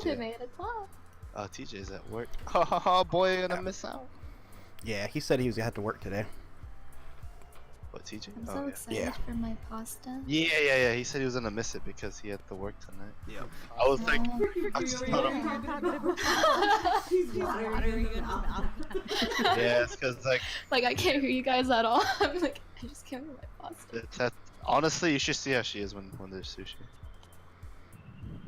told TJ? him 8 o'clock. Oh, TJ's at work. Oh, boy, you're gonna miss out. Yeah, he said he was gonna have to work today. What, TJ? I'm Oh, so yeah. excited Yeah. for my pasta. Yeah. He said he was gonna miss it because he had to work tonight. Yep. I was like, Oh. I just thought of, He's watering in the mouth. yeah, it's because like Like, I can't hear you guys at all. I'm like, I just can't hear my pasta. it's that. Honestly, you should see how she is when there's sushi.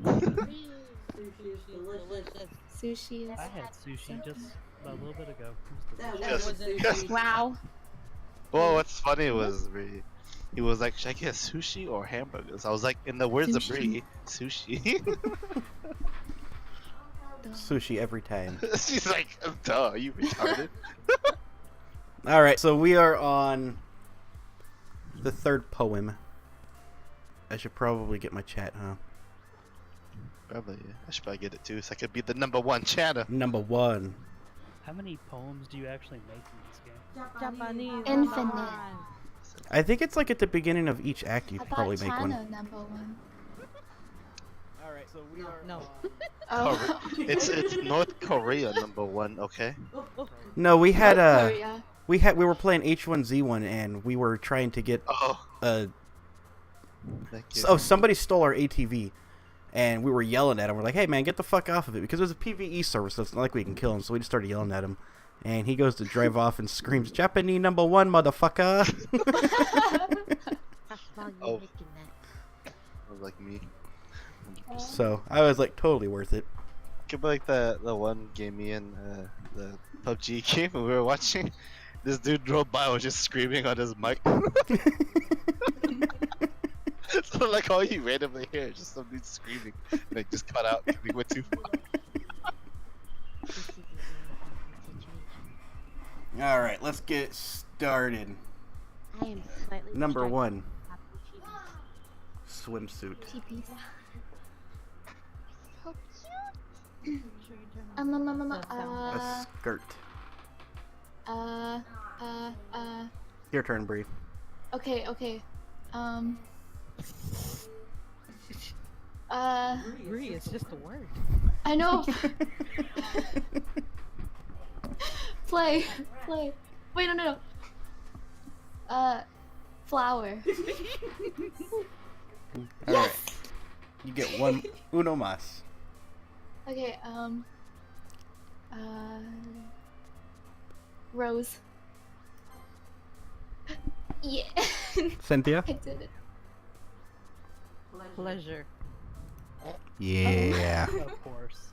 Sushi is delicious. Sushi is. I had sushi just a little bit ago. That Yes, wasn't yes. sushi. Wow. Well, what's funny was he was like, should I get sushi or hamburgers? I was like, in the words of Sushi. Bree, sushi. Sushi every time. She's like, duh, are you retarded? All right, so we are on the third poem. I should probably get my chat, huh? Probably, yeah. I should probably get it too, so I could be the #1 chatter. Number 1. How many poems do you actually make in this game? Japanese. Infinite. I think it's like at the beginning of each act you I probably thought make one. Chano #1. All right, so we are. No. Oh. It's North Korea #1, okay? No, we had North Korea. we were playing H1Z1 and we were trying to get Oh, thank you. oh, somebody stole our ATV. And we were yelling at him. We're like, hey, man, get the fuck off of it. Because it was a PvE server, so it's not like we can kill him. So we just started yelling at him. And he goes to drive off and screams, Japanese #1, motherfucker. Oh. Like me. So I was like, totally worth it. Could be like the one game me and the PUBG game when we were watching. This dude drove by, was just screaming on his mic. So like all you randomly hear is just some dude screaming. Like just cut out because we went too far. All right, let's get started. I am slightly Number distracted. 1, swimsuit. TPs. So cute. A skirt. Uh, Your turn, Bree. okay. Bree, it's just a word. I know. Play. Wait, no. Flower. All right. You get one uno mas. Okay, Rose. Yeah. Cynthia? I did it. Pleasure. Yeah. Of course.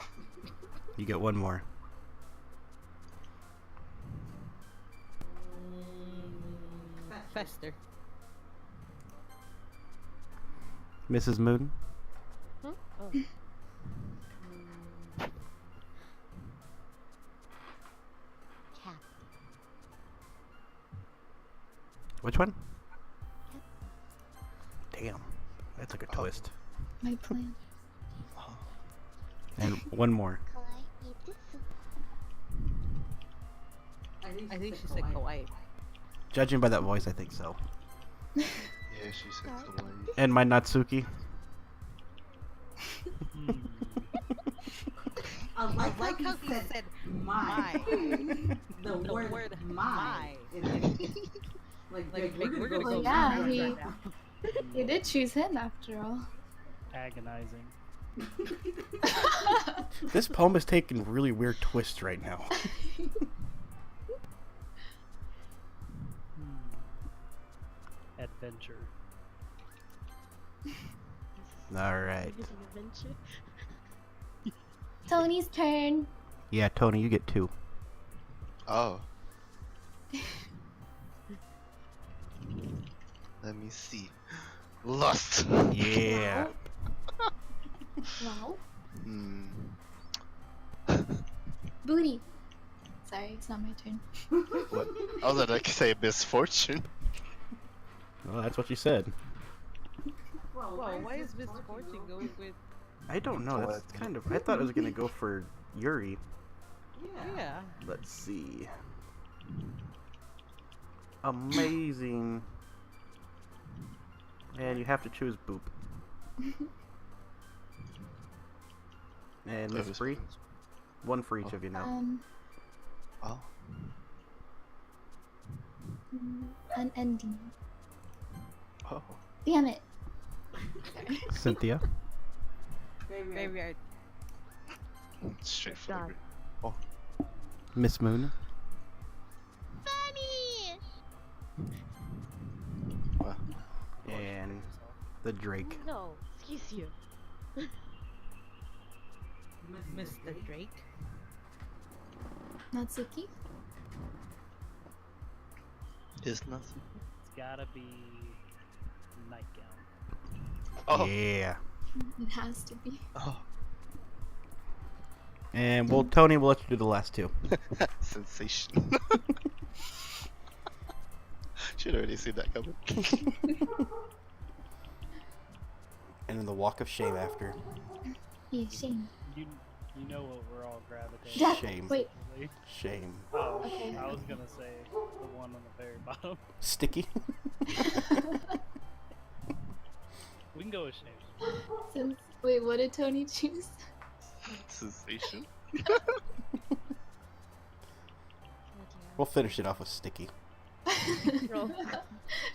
You get one more. Fester. Mrs. Moon? Oh. Cat. Which one? Damn. That took a twist. My plan. And one more. I think she said kawaii. Judging by that voice, I think so. Yeah, she said kawaii. And my Natsuki. I like how he he said said my. The The word word my. Like we're gonna Well, go yeah, for it he- right now. You did choose him after all. Agonizing. This poem is taking really weird twists right now. Adventure. Alright. Tony's turn. Yeah, Tony, you get 2. Oh. Let me see. Lust. Yeah. Wow. Hmm. Booty. Sorry, it's not my turn. What? I was gonna say misfortune. Well, that's what you said. Whoa, why is Miss Fortune going with... I don't know. That's kind of. I thought it was gonna go for Yuri. Yeah. Let's see. Amazing. And you have to choose Boop. And Miss Free? One for each of you now. Oh. Unending. Oh. Damn it. Cynthia? Graveyard. Straight for Done. the Oh. Miss Moon? Bunny! Wow. And the Drake. No, excuse you. Mr. Drake. Natsuki? Is nothing. It's gotta be Nightgown. Oh. Yeah. It has to be. Oh. And well, Tony, we'll let you do the last two. Sensation. Should already seen that coming. And then the Walk of Shame after. Yeah, shame. You know what we're all gravitating. Yeah, Shame. wait. towards. Shame. Oh, Okay. I was gonna say the one on the very bottom. Sticky? We can go with Shame. Wait, what did Tony choose? Sensation. We'll finish it off with Sticky.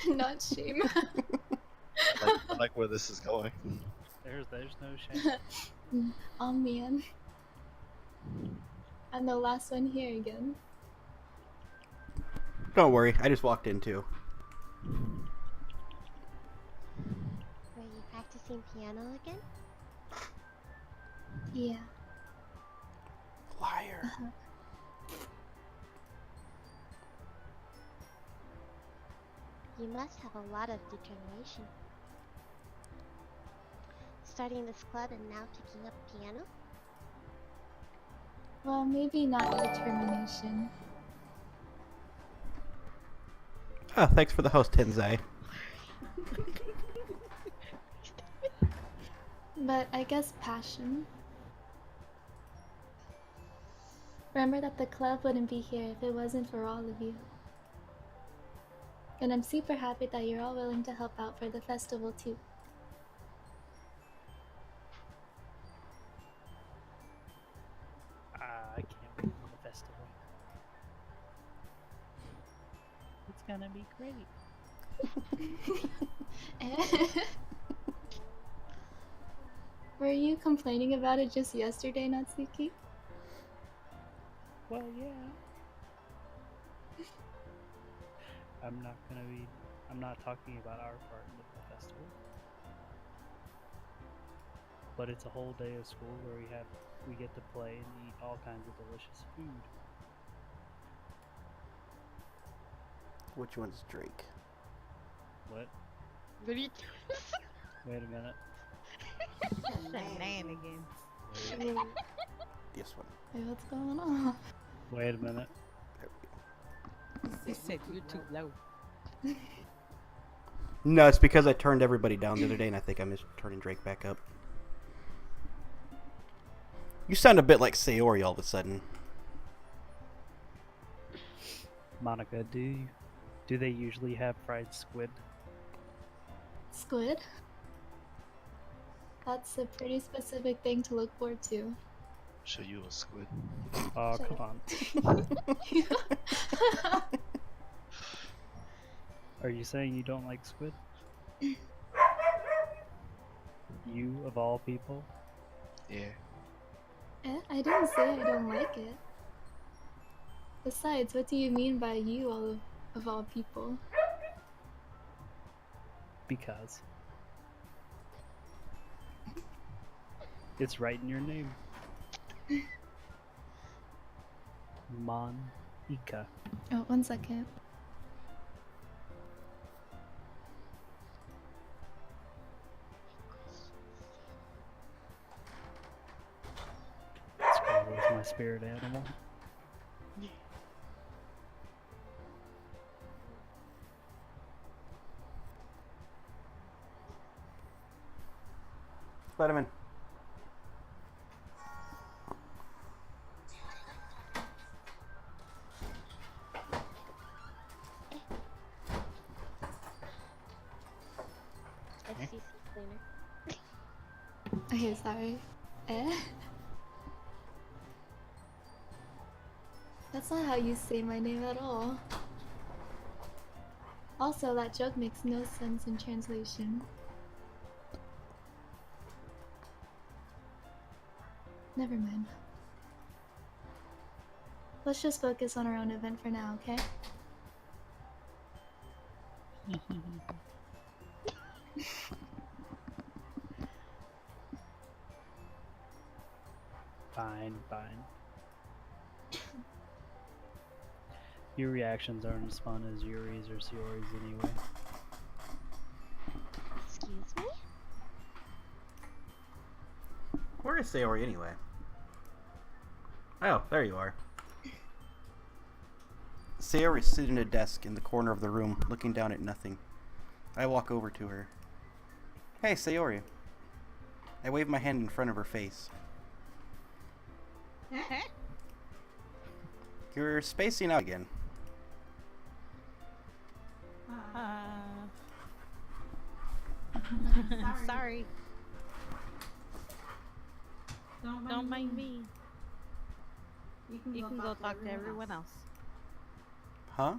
Not shame. I like where this is going. There's no shame. Oh man. I'm the last one here again. Don't worry, I just walked in too. Were you practicing piano again? Yeah. Liar. You must have a lot of determination. Starting this club and now picking up piano? Well, maybe not determination. Oh, thanks for the host, Tenzai. But I guess passion. Remember that the club wouldn't be here if it wasn't for all of you. And I'm super happy that you're all willing to help out for the festival too. I can't wait for the festival. It's gonna be great. Were you complaining about it just yesterday, Natsuki? Well, yeah. I'm not talking about our part of the festival. But it's a whole day of school where we get to play and eat all kinds of delicious food. Which one's Drake? What? What are you Wait a minute. Shenanigans. This one. Wait, what's going on? Wait a minute. There we go. They said you're too low. No, it's because I turned everybody down the other day and I think I missed turning Drake back up. You sound a bit like Sayori all of a sudden. Monica, do they usually have fried squid? Squid? That's a pretty specific thing to look forward to. Show you a squid. Oh, Shut come up. on. Are you saying you don't like squid? You, of all people? Yeah. I didn't say I don't like it. Besides, what do you mean by you of all people? Because. It's right in your name. Monica. Oh, 1 second. Squirrel is my spirit animal. Let him in. FCC cleaner. Okay, sorry. That's not how you say my name at all. Also, that joke makes no sense in translation. Never mind. Let's just focus on our own event for now, okay? Fine, fine. Your reactions aren't as fun as Yuri's or Siori's anyway. Excuse me? Where is Sayori anyway? Oh, there you are. Sayori is sitting at a desk in the corner of the room, looking down at nothing. I walk over to her. Hey, Sayori. I wave my hand in front of her face. Huh? You're spacing out again. Sorry. Don't mind me. You can go talk to everyone else. Huh?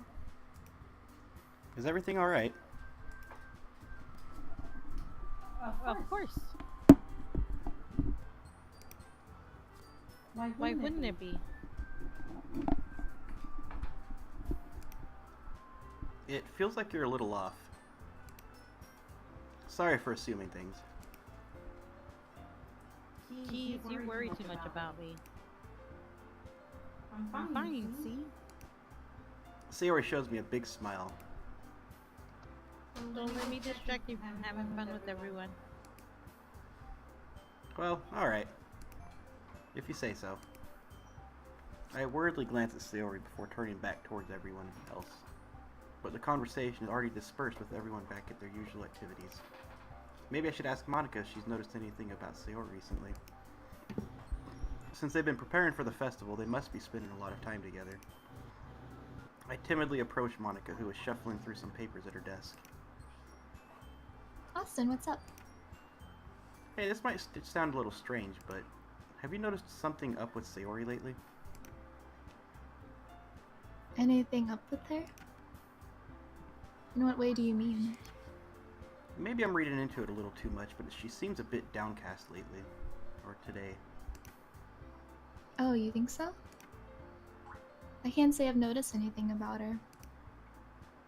Is everything alright? Of course. Why wouldn't it be? It feels like you're a little off. Sorry for assuming things. Jeez, you worry too much about me. I'm fine, see? Sayori shows me a big smile. Don't let me distract you from having fun with everyone. Well, alright. If you say so. I worriedly glance at Sayori before turning back towards everyone else. But the conversation is already dispersed with everyone back at their usual activities. Maybe I should ask Monica if she's noticed anything about Sayori recently. Since they've been preparing for the festival, they must be spending a lot of time together. I timidly approach Monica, who is shuffling through some papers at her desk. Austin, what's up? Hey, this might sound a little strange, but have you noticed something up with Sayori lately? Anything up with her? In what way do you mean? Maybe I'm reading into it a little too much, but she seems a bit downcast lately. Or today. Oh, you think so? I can't say I've noticed anything about her.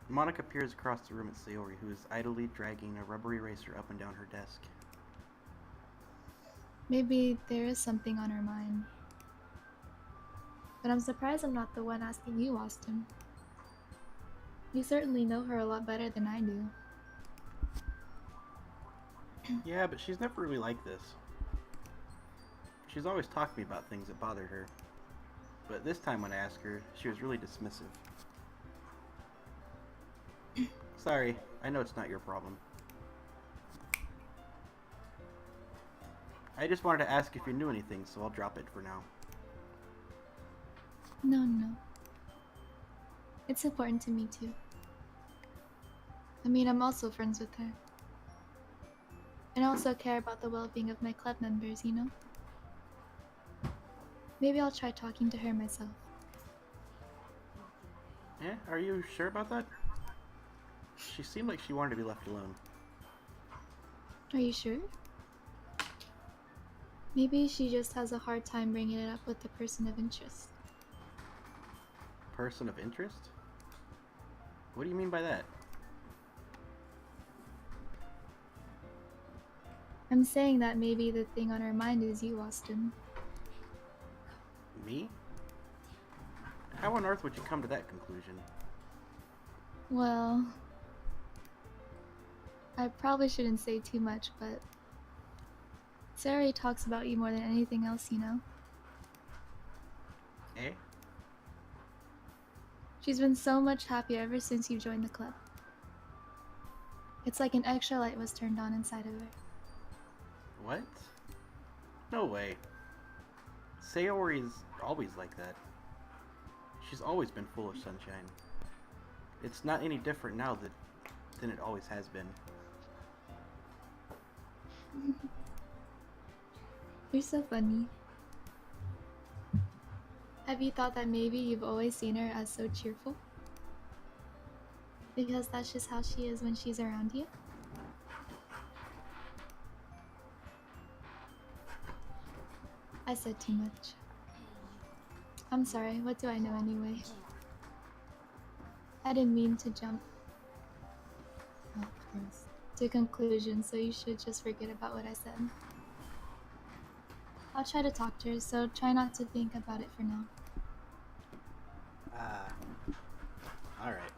Monica peers across the room at Sayori, who is idly dragging a rubber eraser up and down her desk. Maybe there is something on her mind. But I'm surprised I'm not the one asking you, Austin. You certainly know her a lot better than I do. Yeah, but she's never really like this. She's always talked to me about things that bothered her. But this time when I asked her, she was really dismissive. Sorry, I know it's not your problem. I just wanted to ask if you knew anything, so I'll drop it for now. No. It's important to me too. I mean, I'm also friends with her. And I also care about the well-being of my club members, you know? Maybe I'll try talking to her myself. Yeah, are you sure about that? She seemed like she wanted to be left alone. Are you sure? Maybe she just has a hard time bringing it up with the person of interest. Person of interest? What do you mean by that? I'm saying that maybe the thing on her mind is you, Austin. Me? How on earth would you come to that conclusion? Well, I probably shouldn't say too much, but Sari talks about you more than anything else, you know? Eh? She's been so much happier ever since you joined the club. It's like an extra light was turned on inside of her. What? No way. Sayori's always like that. She's always been full of sunshine. It's not any different now than it always has been. You're so funny. Have you thought that maybe you've always seen her as so cheerful? Because that's just how she is when she's around you? I said too much. I'm sorry, what do I know anyway? I didn't mean to jump to conclusions, so you should just forget about what I said. I'll try to talk to her, so try not to think about it for now. Alright.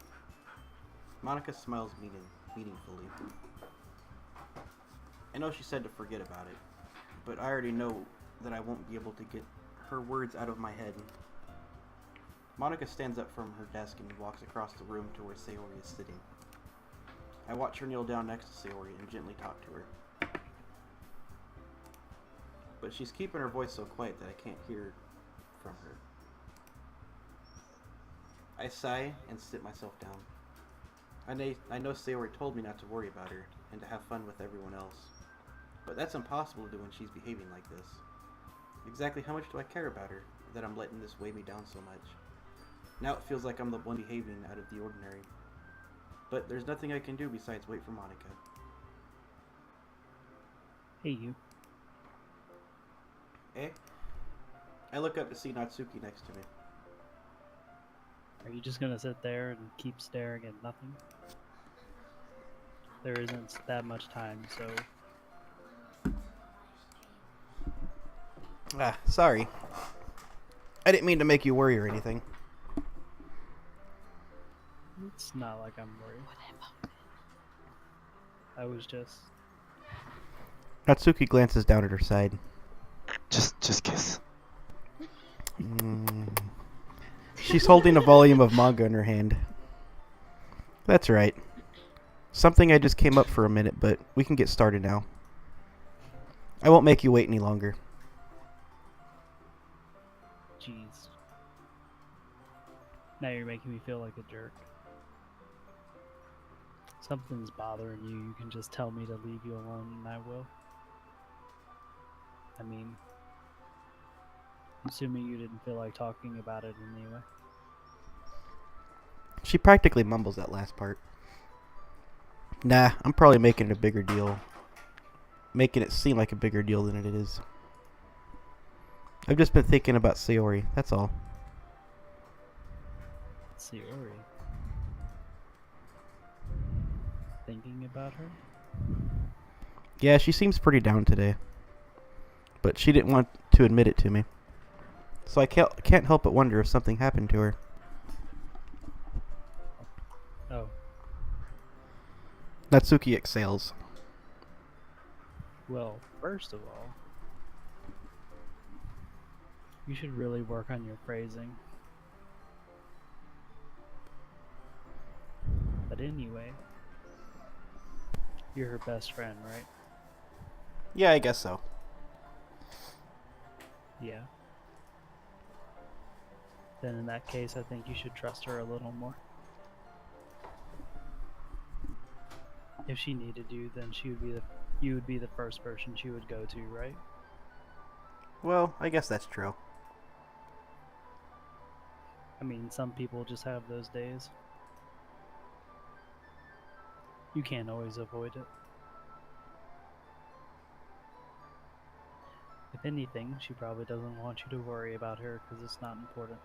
Monica smiles meaningfully. I know she said to forget about it, but I already know that I won't be able to get her words out of my head. Monica stands up from her desk and walks across the room to where Sayori is sitting. I watch her kneel down next to Sayori and gently talk to her. But she's keeping her voice so quiet that I can't hear from her. I sigh and sit myself down. I know Sayori told me not to worry about her and to have fun with everyone else. But that's impossible to do when she's behaving like this. Exactly how much do I care about her that I'm letting this weigh me down so much? Now it feels like I'm the one behaving out of the ordinary. But there's nothing I can do besides wait for Monica. Hey, you. Eh? I look up to see Natsuki next to me. Are you just gonna sit there and keep staring at nothing? There isn't that much time, so... Sorry. I didn't mean to make you worry or anything. It's not like I'm worried. I was just... Natsuki glances down at her side. Just kiss. She's holding a volume of manga in her hand. That's right. Something I just came up for a minute, but we can get started now. I won't make you wait any longer. Jeez. Now you're making me feel like a jerk. Something's bothering you, you can just tell me to leave you alone and I will. I mean, assuming you didn't feel like talking about it anyway. She practically mumbles that last part. Nah, I'm probably making it a bigger deal. Making it seem like a bigger deal than it is. I've just been thinking about Sayori, that's all. Sayori. Thinking about her? Yeah, she seems pretty down today. But she didn't want to admit it to me. So I can't help but wonder if something happened to her. Oh, Natsuki exhales. well, first of all, you should really work on your phrasing. But anyway, you're her best friend, right? Yeah, I guess so. Yeah. Then in that case, I think you should trust her a little more. If she needed you, then you would be the first person she would go to, right? Well, I guess that's true. I mean, some people just have those days. You can't always avoid it. If anything, she probably doesn't want you to worry about her because it's not important.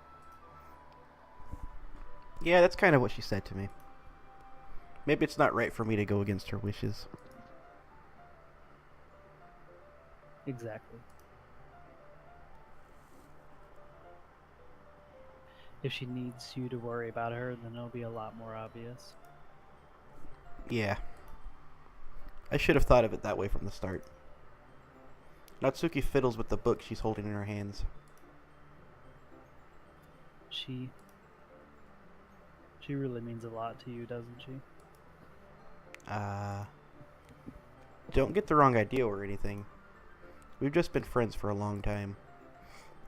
Yeah, that's kind of what she said to me. Maybe it's not right for me to go against her wishes. Exactly. If she needs you to worry about her, then it'll be a lot more obvious. Yeah. I should have thought of it that way from the start. Natsuki fiddles with the book she's holding in her hands. She really means a lot to you, doesn't she? Don't get the wrong idea or anything. We've just been friends for a long time.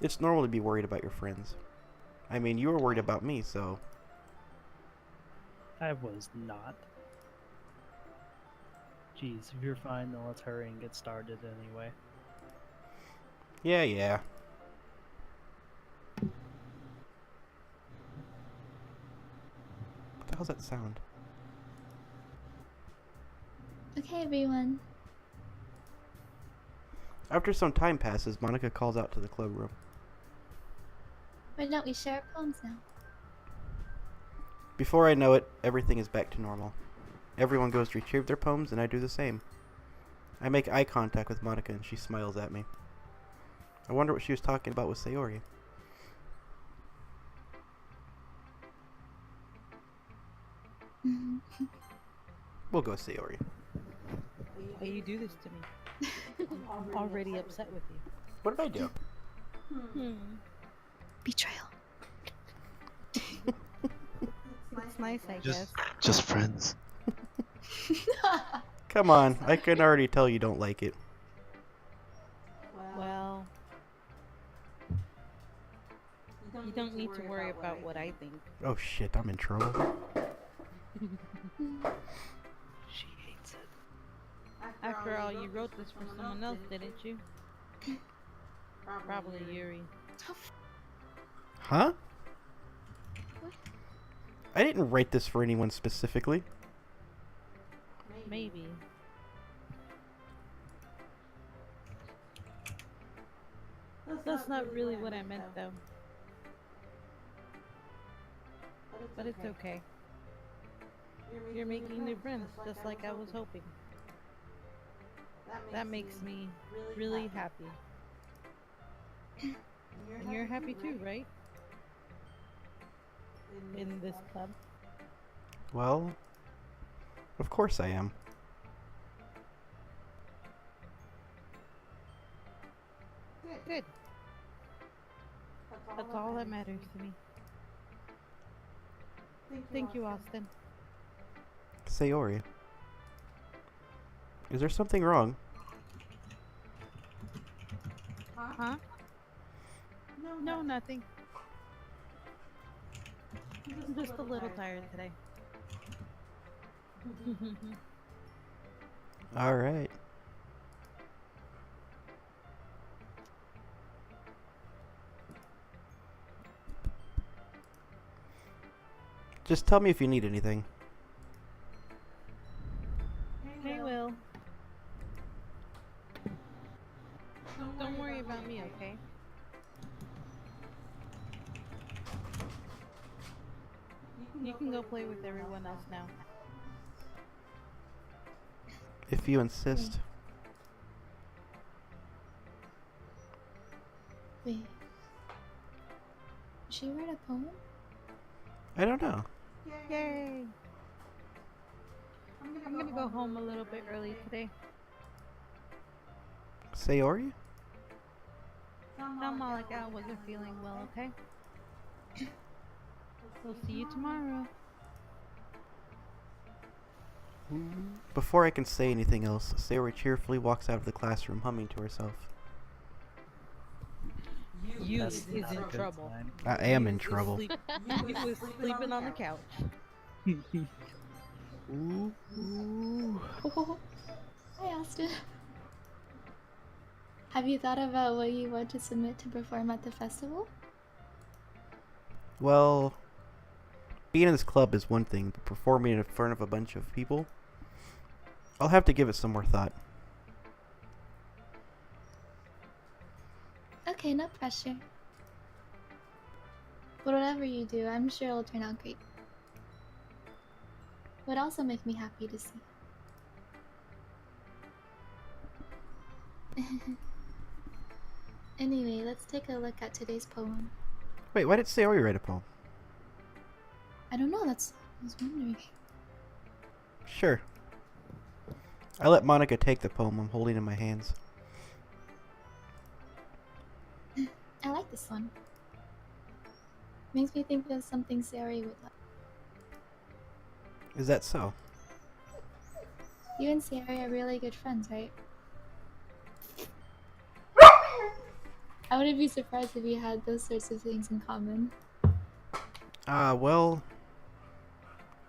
It's normal to be worried about your friends. I mean, you were worried about me, so... I was not. Geez, if you're fine, then let's hurry and get started anyway. Yeah. hell's that sound? Okay, everyone. After some time passes, Monica calls out to the club room. Why don't we share our poems now? Before I know it, everything is back to normal. Everyone goes to retrieve their poems, and I do the same. I make eye contact with Monica, and she smiles at me. I wonder what she was talking about with Sayori. We'll go Sayori. Why you do this to me? I'm already upset with you. What did I do? Betrayal. It's nice, I guess. Just friends. Come on, I can already tell you don't like it. Well, you don't need to worry about what I think. Oh shit, I'm in trouble. She hates it. After all, you wrote this for someone else, didn't you? Probably Yuri. Huh? I didn't write this for anyone specifically. Maybe. That's not really what I meant, though. But it's okay. You're making new friends, just like I was hoping. That makes me really happy. And you're happy too, right? In this club? Well, of course I am. Good. That's all that matters to me. Thank you, Austin. Sayori. Is there something wrong? Huh? No, nothing. I'm just a little tired today. Alright. Just tell me if you need anything. Hey, Will. Don't worry about me, okay? You can go play with everyone else now. If you insist. Wait. Did she write a poem? I don't know. Yay! I'm gonna go home a little bit early today. Sayori? Tell Malika I wasn't feeling well, okay? We'll see you tomorrow. Before I can say anything else, Sayori cheerfully walks out of the classroom humming to herself. You That's is not a in good trouble. sign. I am in trouble. You was sleeping on the couch. Ooh, ooh. Oh, hi, Austin. Have you thought about what you want to submit to perform at the festival? Well, being in this club is one thing, but performing in front of a bunch of people, I'll have to give it some more thought. Okay, no pressure. But whatever you do, I'm sure it'll turn out great. Would also make me happy to see. Anyway, let's take a look at today's poem. Wait, why did Sayori write a poem? I don't know, that's I was wondering. Sure. I let Monica take the poem I'm holding in my hands. I like this one. Makes me think of something Sayori would like. Is that so? You and Sayori are really good friends, right? I wouldn't be surprised if you had those sorts of things in common. Well,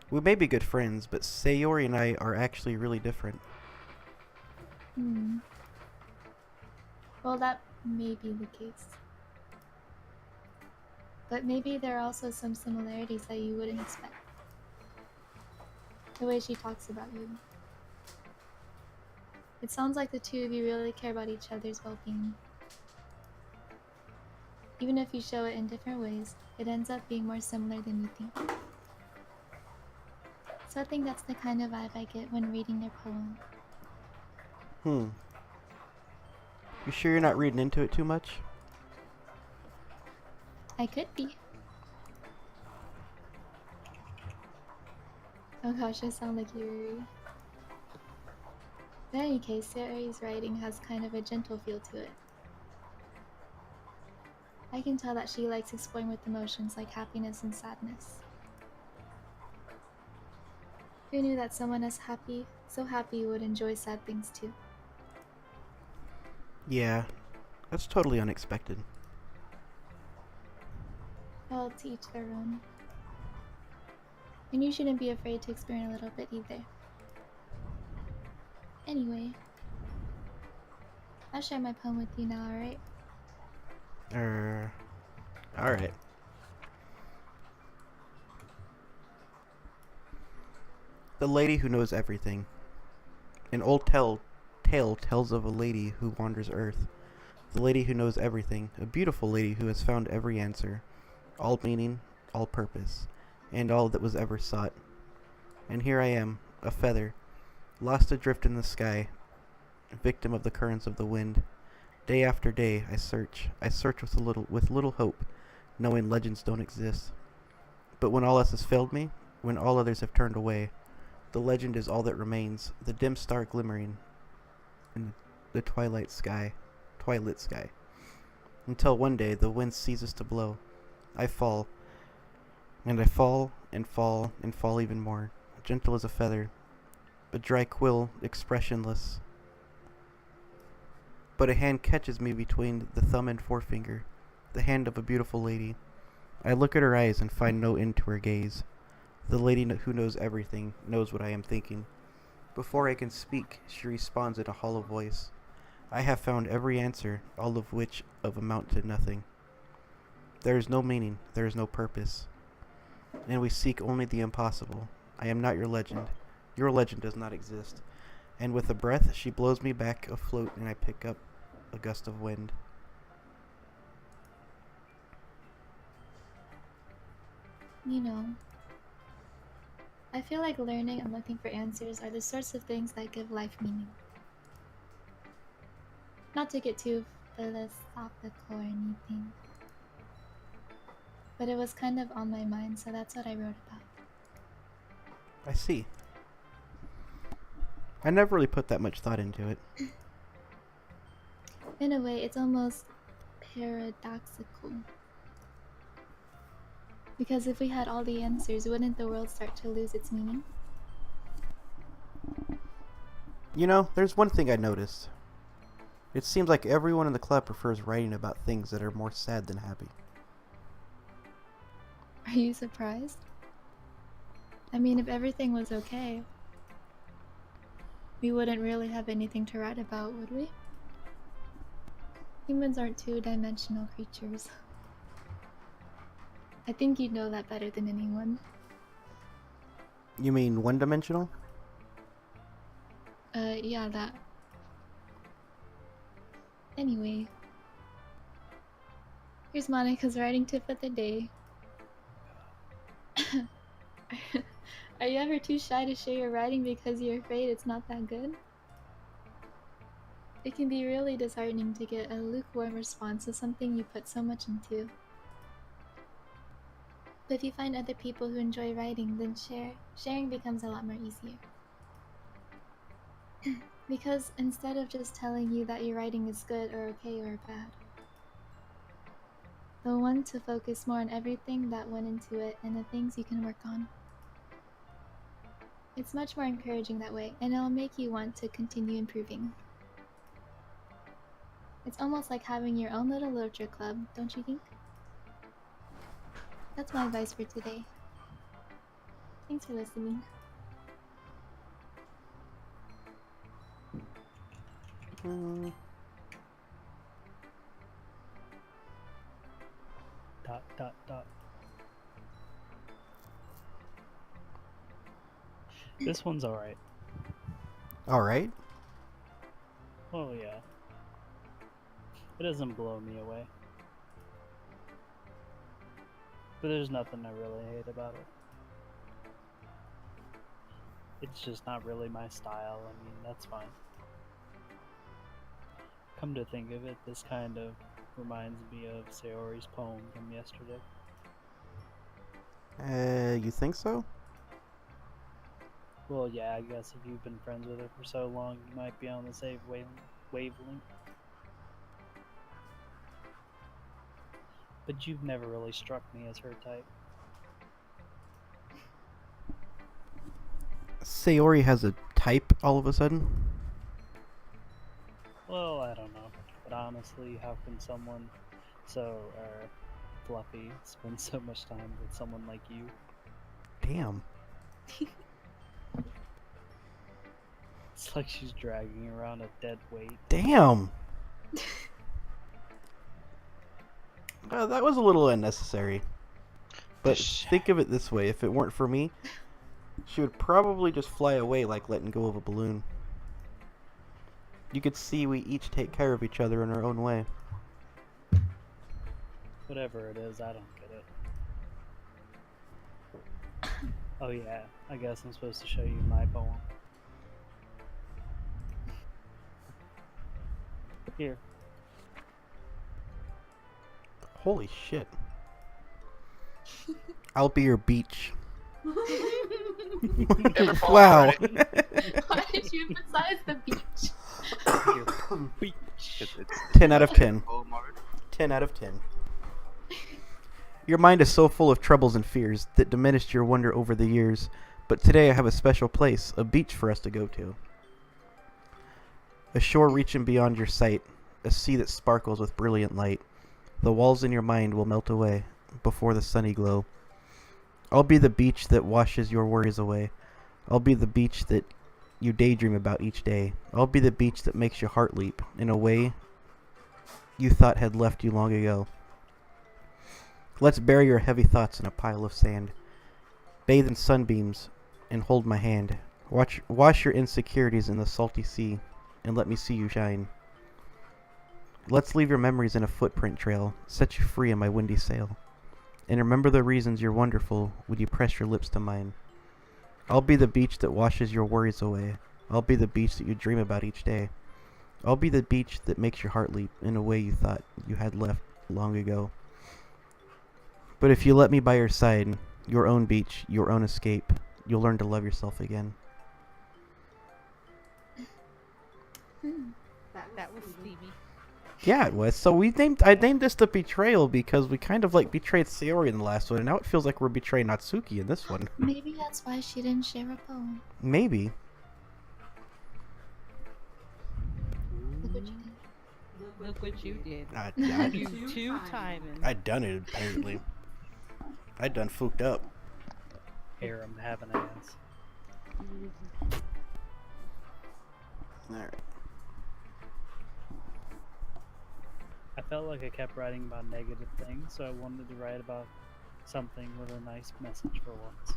we may be good friends, but Sayori and I are actually really different. Well, that may be the case. But maybe there are also some similarities that you wouldn't expect. The way she talks about you. It sounds like the two of you really care about each other's well-being. Even if you show it in different ways, it ends up being more similar than you think. So I think that's the kind of vibe I get when reading their poem. You sure you're not reading into it too much? I could be. Oh gosh, I sound like Yuri. In any case, Saori's writing has kind of a gentle feel to it. I can tell that she likes exploring with emotions like happiness and sadness. Who knew that someone as happy, so happy, would enjoy sad things too? Yeah, that's totally unexpected. Well, to each their own. And you shouldn't be afraid to experiment a little bit either. Anyway, I'll share my poem with you now, alright? Alright. The Lady Who Knows Everything. An old tale tells of a lady who wanders Earth. The lady who knows everything, a beautiful lady who has found every answer, all meaning, all purpose, and all that was ever sought. And here I am, a feather, lost adrift in the sky, victim of the currents of the wind. Day after day, I search with little hope, knowing legends don't exist. But when all else has failed me, when all others have turned away, the legend is all that remains, the dim star glimmering in the twilight sky, until one day the wind ceases to blow. I fall, and I fall, and fall, and fall even more, gentle as a feather, a dry quill, expressionless. But a hand catches me between the thumb and forefinger, the hand of a beautiful lady. I look at her eyes and find no end to her gaze. The lady who knows everything knows what I am thinking. Before I can speak, she responds in a hollow voice. I have found every answer, all of which amount to nothing. There is no meaning, there is no purpose, and we seek only the impossible. I am not your legend. Your legend does not exist. And with a breath, she blows me back afloat, and I pick up a gust of wind. You know, I feel like learning and looking for answers are the sorts of things that give life meaning. Not to get too philosophical or anything, but it was kind of on my mind, so that's what I wrote about. I see. I never really put that much thought into it. In a way, it's almost paradoxical. Because if we had all the answers, wouldn't the world start to lose its meaning? You know, there's one thing I noticed. It seems like everyone in the club prefers writing about things that are more sad than happy. Are you surprised? I mean, if everything was okay, we wouldn't really have anything to write about, would we? Humans aren't two-dimensional creatures. I think you'd know that better than anyone. You mean one-dimensional? Yeah, that. Anyway. Here's Monica's writing tip of the day. Are you ever too shy to share your writing because you're afraid it's not that good? It can be really disheartening to get a lukewarm response to something you put so much into. But if you find other people who enjoy writing, then sharing becomes a lot more easier. Because instead of just telling you that your writing is good or okay or bad, they'll want to focus more on everything that went into it and the things you can work on. It's much more encouraging that way, and it'll make you want to continue improving. It's almost like having your own little literature club, don't you think? That's my advice for today. Thanks for listening. Dot dot dot. This one's alright. All right. Oh yeah. It doesn't blow me away. But there's nothing I really hate about it. It's just not really my style. I mean, that's fine. Come to think of it, this kind of reminds me of Sayori's poem from yesterday. You think so? Well, yeah, I guess if you've been friends with her for so long, you might be on the same wavelength. But you've never really struck me as her type. Sayori has a type all of a sudden. Well, I don't know. But honestly, how can someone so fluffy spend so much time with someone like you? Damn. It's like she's dragging around a dead weight. Damn. That was a little unnecessary. But think of it this way: if it weren't for me, she would probably just fly away like letting go of a balloon. You could see we each take care of each other in our own way. Whatever it is, I don't get it. Oh yeah, I guess I'm supposed to show you my poem. Here. Holy shit. I'll be your beach. Wow. Why did you emphasize the beach? Your beach. It's 10 out of 10. poem already. 10 out of 10. Your mind is so full of troubles and fears that diminished your wonder over the years, but today I have a special place, a beach for us to go to. A shore reaching beyond your sight, a sea that sparkles with brilliant light. The walls in your mind will melt away before the sunny glow. I'll be the beach that washes your worries away. I'll be the beach that you daydream about each day. I'll be the beach that makes your heart leap in a way you thought had left you long ago. Let's bury your heavy thoughts in a pile of sand. Bathe in sunbeams and hold my hand. Wash your insecurities in the salty sea and let me see you shine. Let's leave your memories in a footprint trail, set you free in my windy sail. And remember the reasons you're wonderful when you press your lips to mine. I'll be the beach that washes your worries away. I'll be the beach that you dream about each day. I'll be the beach that makes your heart leap in a way you thought you had left long ago. But if you let me by your side, your own beach, your own escape, you'll learn to love yourself again. That was steamy. Yeah, it was. So I named this the Betrayal because we kind of like betrayed Sayori in the last one, and now it feels like we're betraying Natsuki in this one. Maybe that's why she didn't share a poem. Maybe. Look what you did. Look what you did. I You two timing. I done it apparently. I done fooked up. Here, I'm having an ass. Alright. I felt like I kept writing about negative things, so I wanted to write about something with a nice message for once.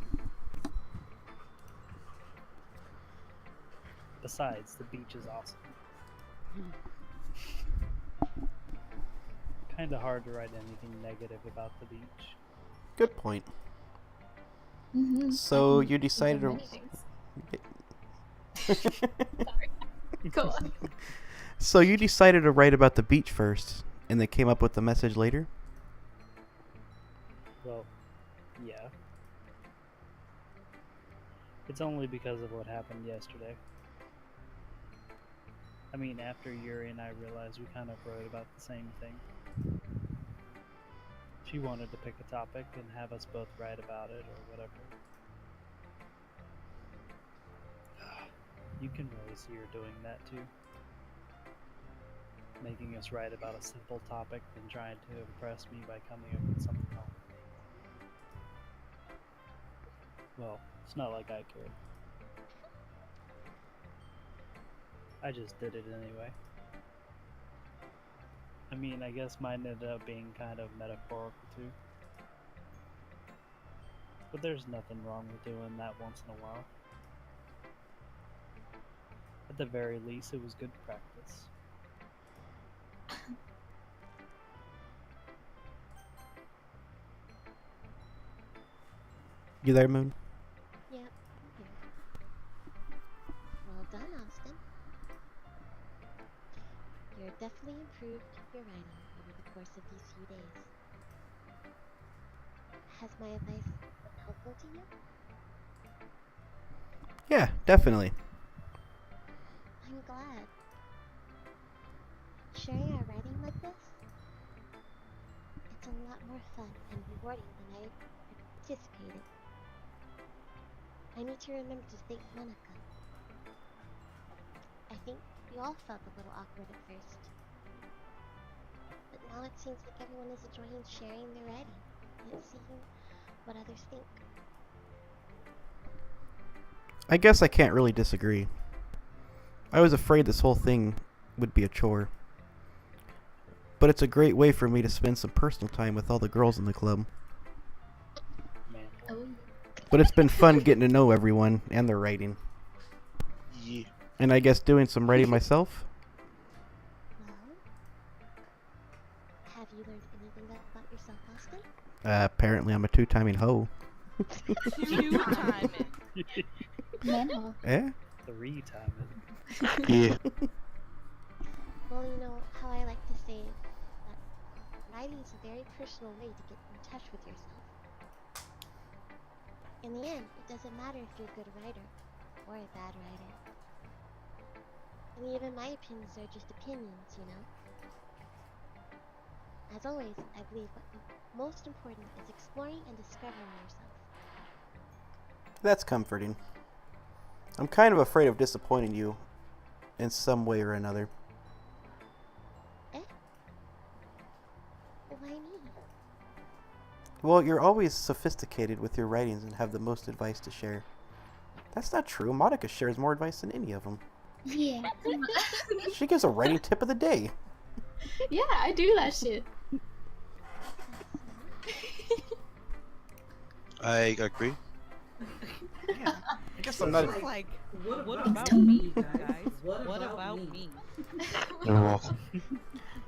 Besides, the beach is awesome. Kinda hard to write anything negative about the beach. Good point. Mm-hmm. So you decided to... Go on. So you decided to write about the beach first, and then came up with the message later? Well, yeah. It's only because of what happened yesterday. I mean, after Yuri and I realized we kind of wrote about the same thing. She wanted to pick a topic and have us both write about it or whatever. You can really see her doing that too. Making us write about a simple topic and trying to impress me by coming up with something else. Well, it's not like I cared. I just did it anyway. I mean, I guess mine ended up being kind of metaphorical too. But there's nothing wrong with doing that once in a while. At the very least, it was good practice. You there, Moon? Yep. Here. Well done, Austin. You're definitely improved your writing over the course of these few days. Has my advice been helpful to you? Yeah, definitely. I'm glad. Sharing our writing like this, it's a lot more fun and rewarding than I anticipated. I need to remember to thank Monica. I think we all felt a little awkward at first. But now it seems like everyone is enjoying sharing their writing and seeing what others think. I guess I can't really disagree. I was afraid this whole thing would be a chore. But it's a great way for me to spend some personal time with all the girls in the club. Man, Oh. But it's been fun getting to know everyone and their writing. Yeah. And I guess doing some writing myself. Well, have you learned anything about yourself, Austin? Apparently I'm a two-timing hoe. Two timing. Manhole. Eh? 3 timing. Yeah. Well, you know how I like to say that writing is a very personal way to get in touch with yourself. In the end, it doesn't matter if you're a good writer or a bad writer. I mean, even my opinions are just opinions, you know? As always, I believe what most important is exploring and discovering yourself. That's comforting. I'm kind of afraid of disappointing you in some way or another. Eh? Why me? Well, you're always sophisticated with your writings and have the most advice to share. That's not true. Monica shares more advice than any of them. Yeah. She gives a writing tip of the day. Yeah, I do that shit. I agree. I guess I'm It's not. like, what about me, guys? What about me? You're welcome.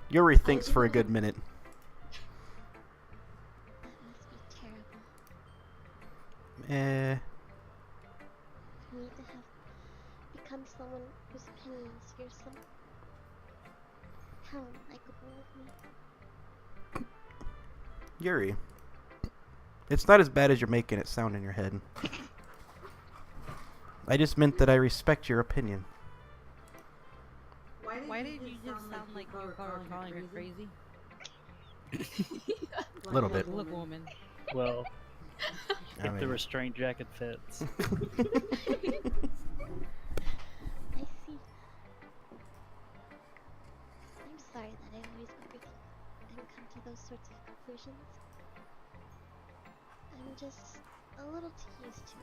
Yuri thinks for a good minute. That must be terrible. For me to have become someone whose opinions hear somehow likable with me. Yuri. It's not as bad as you're making it sound in your head. I just meant that I respect your opinion. Why did you just sound like you were calling her crazy? A little bit. Look, woman. Well, I if the mean, restraint jacket fits. I see. I'm sorry that I always overthink and come to those sorts of conclusions. I'm just a little too used to it.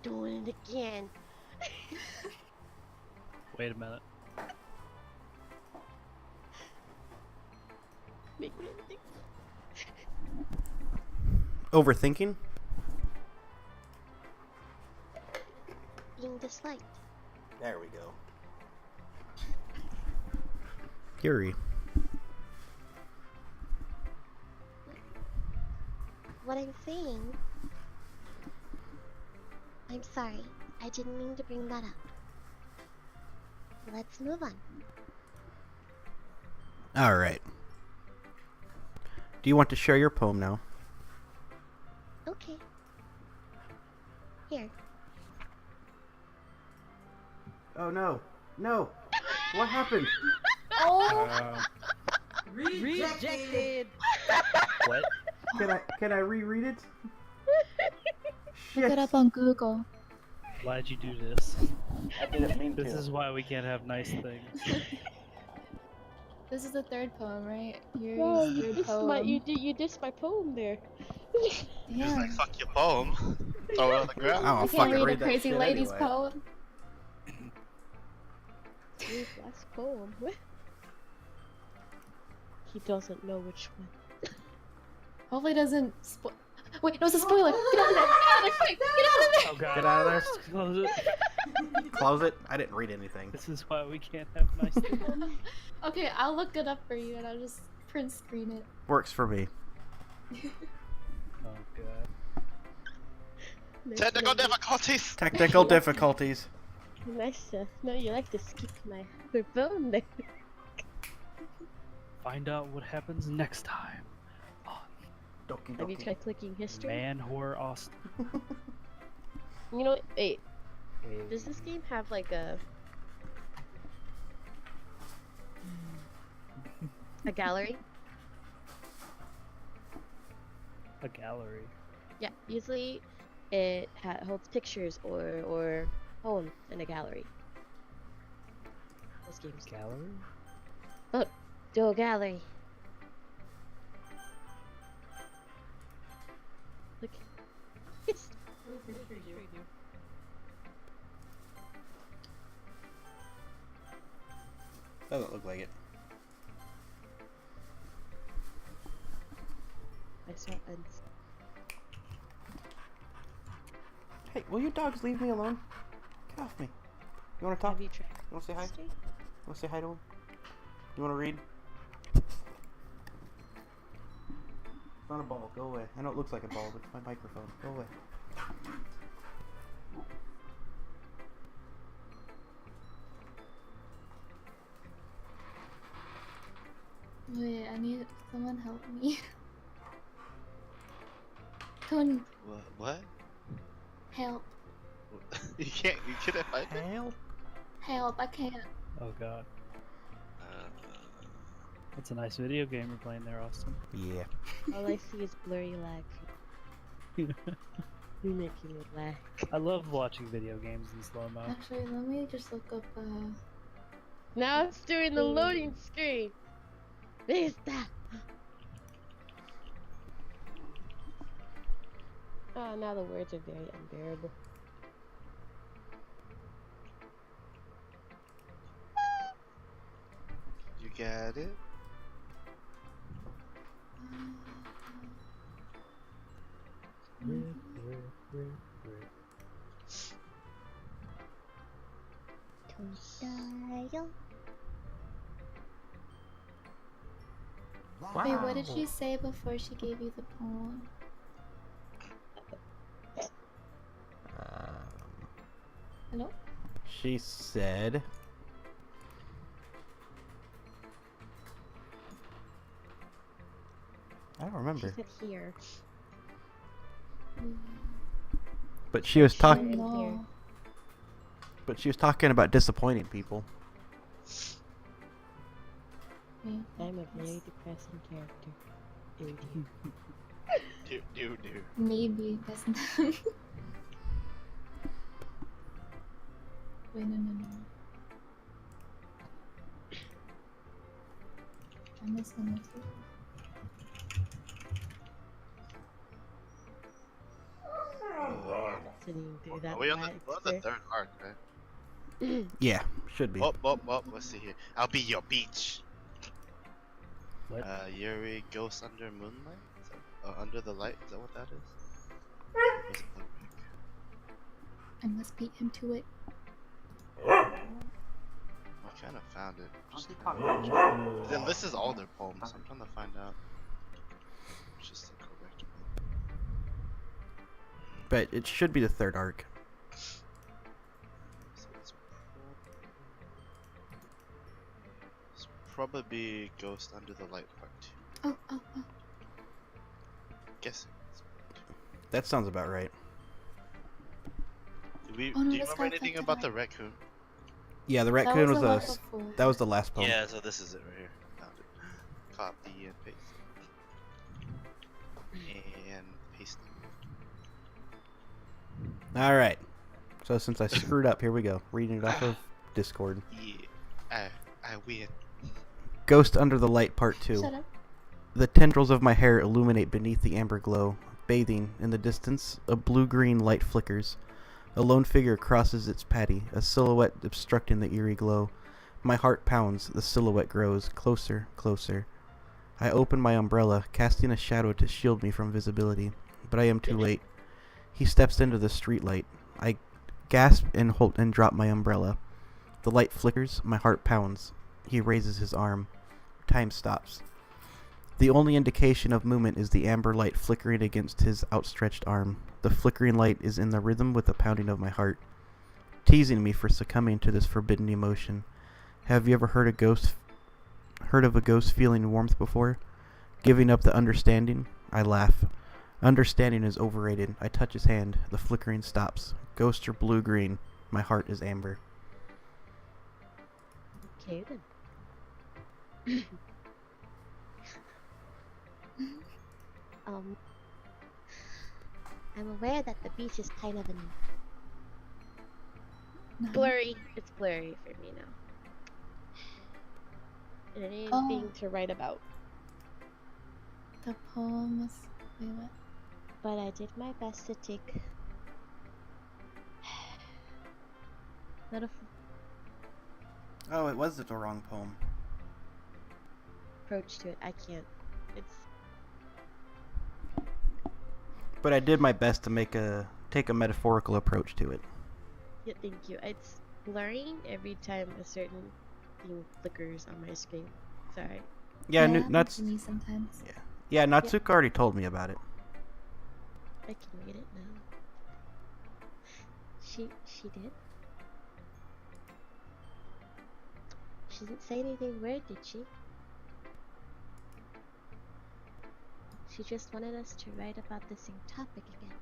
Doing it again. Wait a minute. Make me think. overthinking? Being disliked. There we go. Yuri. What I'm saying. I'm sorry. I didn't mean to bring that up. Let's move on. Alright. Do you want to share your poem now? Okay. Here. Oh no. No. What happened? Oh, Rejected. What? Can I reread it? look it up on Google. Why'd you do this? I didn't mean This is why we can't have nice things. This is the third poem, right? Yuri's Whoa, you third dissed poem. you dissed my poem there. Just Damn. like, fuck your poem. Throw it on the ground. Oh, I fucking can't read a read that crazy shit lady's anyway. poem. His last poem. He doesn't know which one. Hopefully it doesn't Wait, no, it's a spoiler. Get out of there. Get out of there. Quick, get out of there. Oh god. Get out of there. Just close it. Close it. I didn't read anything. This is why we can't have nice things. Okay, I'll look it up for you and I'll just print screen it. Works for me. Oh god. Technical difficulties. Technical difficulties. Nice to know you like to skip my phone there. Find out what happens next time. Doki Have you doki. tried clicking history? Man Whore Austin. You know, wait. Does this game have like a gallery? A gallery. Yeah, usually it holds pictures or poems in a gallery. This game's Gallery? do a gallery. Look. It's Doesn't look like it. I saw ends. Hey, will you dogs leave me alone? Get off me. You wanna talk? Have You you tried wanna say hi? history? You wanna say hi to him? You wanna read? It's not a ball. Go away. I know it looks like a ball, but it's my microphone. Go away. Wait, I need someone help me. Tony, What? help. You couldn't find it? Help. Help, I can't. Oh god. Uh, That's a nice video game you're playing there, Austin. Yeah. All I see is blurry lag. You're making it lag. I love watching video games in slow-mo. Actually, let me just look up, Now it's doing the loading screen. Vista. Oh, now the words are very unbearable. you got it? Dial. Wait, what did she say before she gave you the poem? Hello? She said. I don't She remember. said here. But she was talking. in No. here. But she was talking about disappointing people. Wait, I'm a very depressing character. Indeed. Do. maybe that's not. Wait, no. I missed one too. Sitting through that Are we on the, lag we're on the there. third arc, right? Yeah, should be. Oh, let's see here. I'll be your beach. What? Yuri Ghost Under Moonlight? Is that, Under the Light? Is that what that is? Or is it Black Pink? I must beat him to it. I kind of found it. Just then this is all their poems. I'm trying to find out. It's just the correct one. But it should be the third arc. So it's probably Ghost Under the Light Part 2. Oh. Guessing. It's part 2. That sounds about right. Oh, no, Do you this remember guy anything picked about it the up. raccoon? Yeah, the That raccoon was was the one the before. that was the last poem. Yeah, so this is it right here. Found it. Copy and paste. And paste. All right. So since I screwed up, here we go. Reading it off of Discord. Yeah, I win. Ghost Under the Light Part 2. Shut up. The tendrils of my hair illuminate beneath the amber glow. Bathing in the distance, a blue-green light flickers. A lone figure crosses its patty, a silhouette obstructing the eerie glow. My heart pounds, the silhouette grows, closer, closer. I open my umbrella, casting a shadow to shield me from visibility. but I am too late. He steps into the streetlight. I gasp and drop my umbrella. The light flickers, my heart pounds. He raises his arm. Time stops. The only indication of movement is the amber light flickering against his outstretched arm. The flickering light is in the rhythm with the pounding of my heart, teasing me for succumbing to this forbidden emotion. Have you ever heard of a ghost feeling warmth before? Giving up the understanding? I laugh. Understanding is overrated. I touch his hand. The flickering stops. Ghosts are blue-green. My heart is amber. Okay then. I'm aware that the beach is kind of blurry. It's blurry for me now. And it ain't anything to write about. The poem was. Wait, what? But I did my best to take Oh, it was the wrong poem. approach to it. I can't. It's But I did my best to take a metaphorical approach to it. yeah, thank you. It's blurring every time a certain thing flickers on my screen. Sorry. Yeah, It happens Nuts. to me sometimes. Yeah, Natsuka already told me about it. I can read it now. She did? She didn't say anything weird, did she? She just wanted us to write about the same topic again.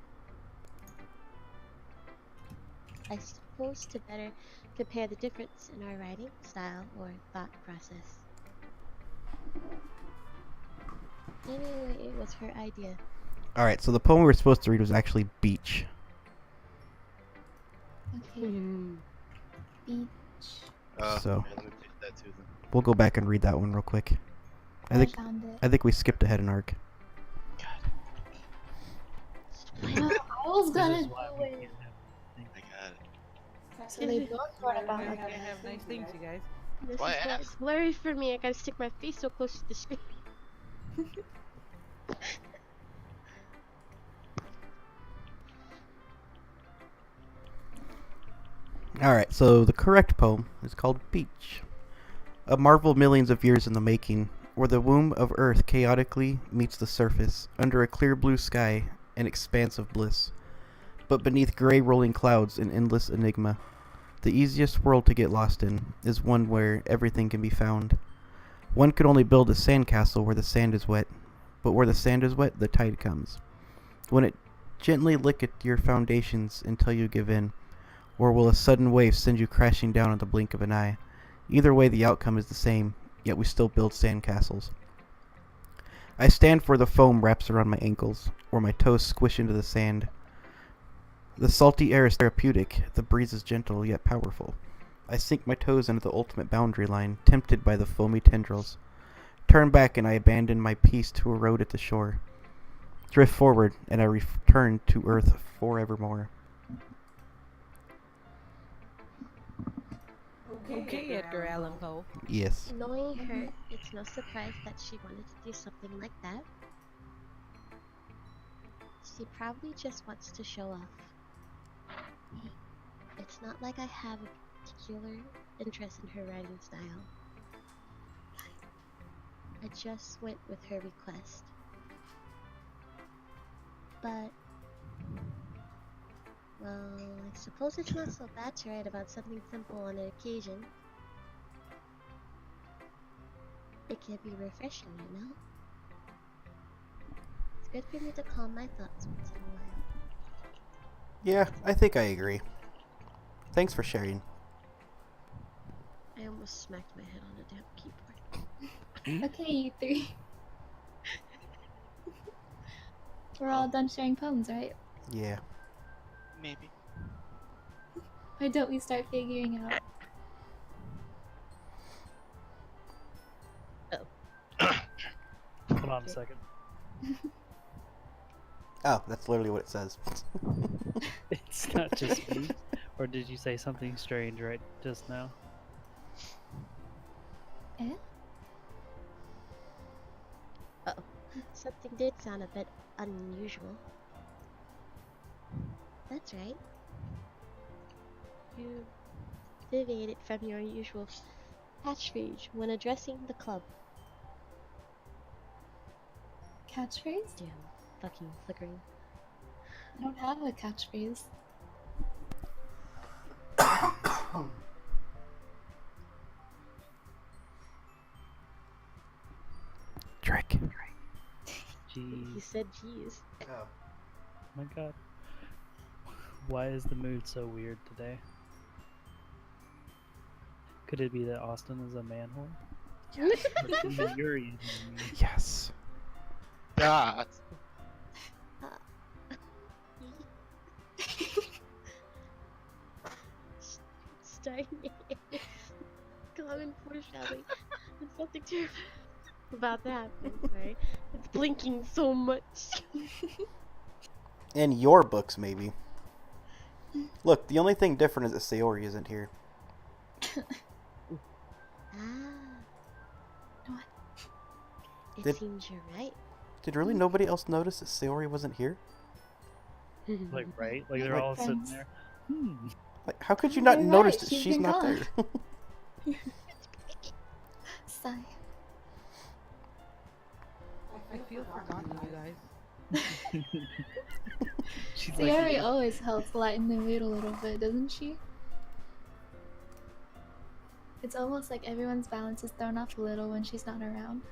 I suppose to better compare the difference in our writing style or thought process. Anyway, it was her idea. Alright, so the poem we were supposed to read was actually Beach. Okay. Beach. So- yeah, let me take that too then. We'll go back and read that one real quick. I found it. I think we skipped ahead an arc. I was This gonna is do why we it. can't have anything. I got it. So they both thought about We're it. gonna have nice things, you guys. This Why is why ask? it's blurry for me. I gotta stick my face so close to the screen. Alright, so the correct poem is called Beach. A marvel millions of years in the making, where the womb of Earth chaotically meets the surface, under a clear blue sky, an expanse of bliss. But beneath gray rolling clouds, an endless enigma. The easiest world to get lost in is one where everything can be found. One could only build a sandcastle where the sand is wet, but where the sand is wet, the tide comes. When it gently lick at your foundations until you give in, or will a sudden wave send you crashing down in the blink of an eye? Either way, the outcome is the same, yet we still build sandcastles. I stand where the foam wraps around my ankles, where my toes squish into the sand. The salty air is therapeutic, the breeze is gentle yet powerful. I sink my toes into the ultimate boundary line, tempted by the foamy tendrils. Turn back and I abandon my peace to erode at the shore. Drift forward and I return to earth forevermore. Okay, Edgar Allan Poe. Yes. Knowing her, it's no surprise that she wanted to do something like that. She probably just wants to show off. It's not like I have a particular interest in her writing style. I just went with her request. But, well, I suppose it's not so bad to write about something simple on an occasion. It can be refreshing, you know? It's good for me to calm my thoughts once in a while. Yeah, I think I agree. Thanks for sharing. I almost smacked my head on a damn keyboard. Okay, you three. We're all done sharing poems, right? Yeah. Maybe. Why don't we start figuring out? Hold on a second. Oh, that's literally what it says. It's not just me. Or did you say something strange right just now? Eh? Something did sound a bit unusual. That's right. You deviated from your usual catchphrase when addressing the club. Catchphrase? Damn, fucking flickering. I don't have a catchphrase. Drake. Jeez. He said jeez. Oh. My god. Why is the mood so weird today? Could it be that Austin is a man whore? Or even Yuri is a man? Yes. God. Starting common foreshadowing. There's something terrible about that. I'm sorry. It's blinking so much. In your books, maybe. Look, the only thing different is that Sayori isn't here. What? It seems you're right. Did really nobody else notice that Sayori wasn't here? Like, right? Like, they're Like all sitting friends. there. Like, how could you not You're notice right, that she's she's been not gone. there? Sigh. I feel forgotten, you guys. She's Sayori like, always helps lighten the mood a little bit, doesn't she? It's almost like everyone's balance is thrown off a little when she's not around.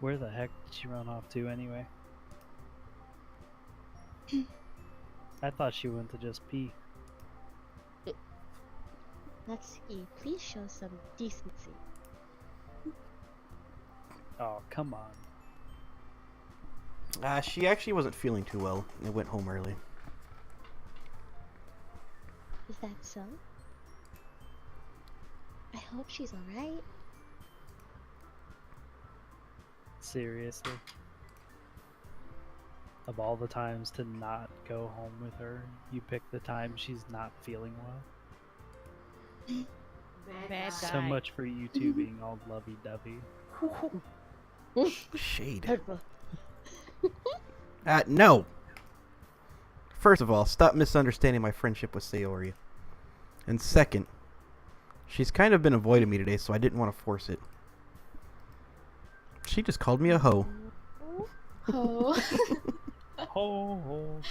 where the heck did she run off to anyway? I thought she went to just pee. Natsuki, please show some decency. Oh, come on. She actually wasn't feeling too well and went home early. Is that so? I hope she's alright. Seriously. Of all the times to not go home with her, you pick the time she's not feeling well. Bad So guy. much for you two being all lovey-dovey. Shade. Hurtful. No. First of all, stop misunderstanding my friendship with Sayori. And second, she's kind of been avoiding me today, so I didn't want to force it. She just called me a hoe. Oh. Ho ho.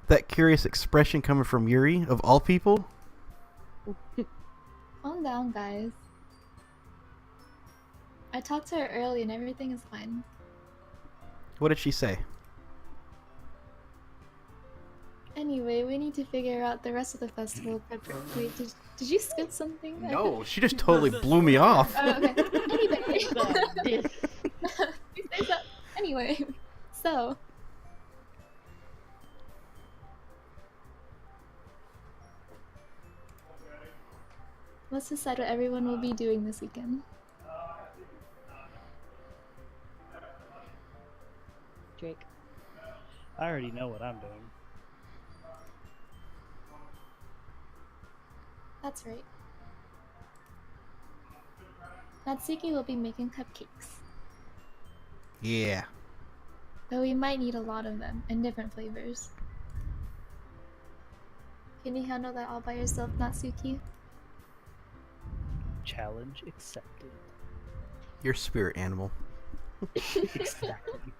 That curious expression coming from Yuri, of all people? Calm down, guys. I talked to her early and everything is fine. What did she say? Anyway, we need to figure out the rest of the festival. Wait, did you skip something? No, she just totally blew me off. Oh, okay. Anyway. This. You say so. Anyway, so. Let's decide what everyone will be doing this weekend. Drake. I already know what I'm doing. That's right. Natsuki will be making cupcakes. Yeah. But we might need a lot of them, in different flavors. Can you handle that all by yourself, Natsuki? Challenge accepted. Your spirit animal. Exactly.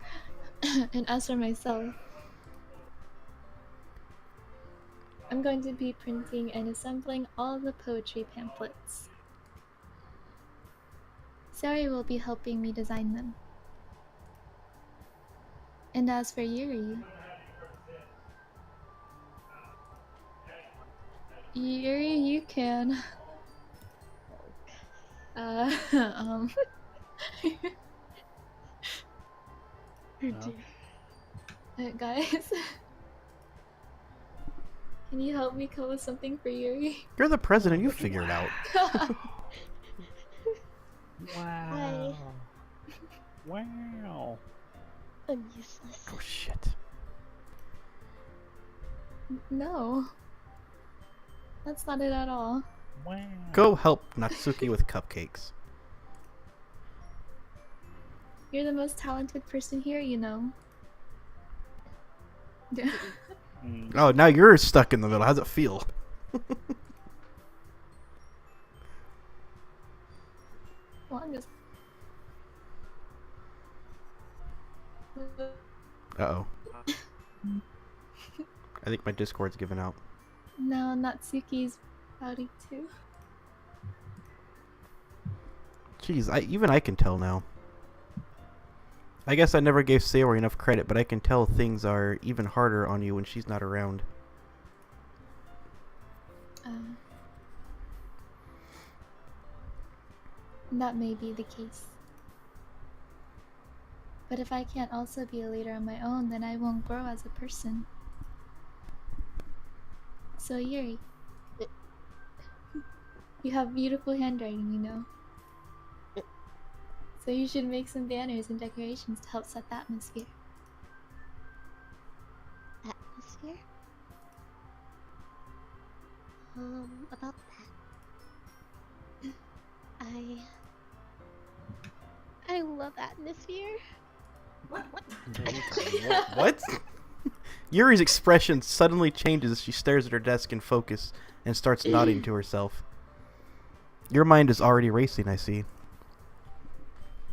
And as for myself, I'm going to be printing and assembling all the poetry pamphlets. Sari will be helping me design them. And as for Yuri, you can. Guys, can you help me come up with something for Yuri? You're the president, you figure it out. Wow. Wow. I'm useless. Oh shit. No. That's not it at all. Wow. Go help Natsuki with cupcakes. You're the most talented person here, you know. Mm. Oh, now you're stuck in the middle. How's it feel? Well, I'm just. Uh-oh. I think my Discord's given out. No, Natsuki's pouty too. Jeez, even I can tell now. I guess I never gave Sayori enough credit, but I can tell things are even harder on you when she's not around. That may be the case. But if I can't also be a leader on my own, then I won't grow as a person. So Yuri, you have beautiful handwriting, you know. So you should make some banners and decorations to help set the atmosphere. Atmosphere? About that. I love atmosphere. What? Yuri's expression suddenly changes as she stares at her desk in focus and starts nodding to herself. Your mind is already racing, I see.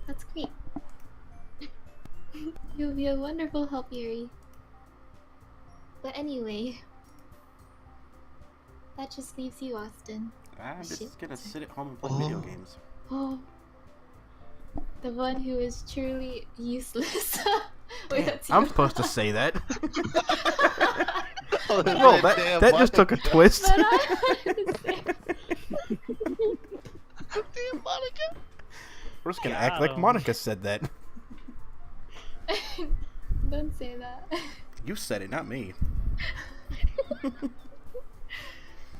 That's great. You'll be a wonderful help, Yuri. But anyway, that just leaves you, Austin. I'm Shit. just gonna sit at home and play video games. Oh, the one who is truly useless. Wait, that's I'm you. supposed to say that. Oh, Whoa, damn, that just took a Monica. twist. But I wanted to say. Damn, Monica. We're just gonna act like Monica said that. Don't say that. You said it, not me.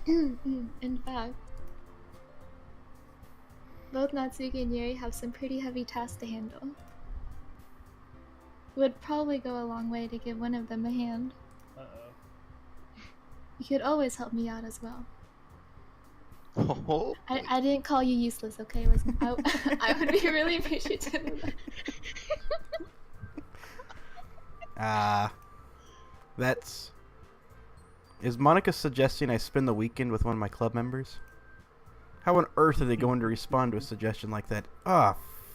In fact, both Natsuki and Yuri have some pretty heavy tasks to handle. It would probably go a long way to give one of them a hand. Uh-oh. You could always help me out as well. Oh, I didn't call you useless, okay? It wasn't, I would be really appreciative of that. That's... Is Monica suggesting I spend the weekend with one of my club members? How on earth are they going to respond to a suggestion like that? Ah,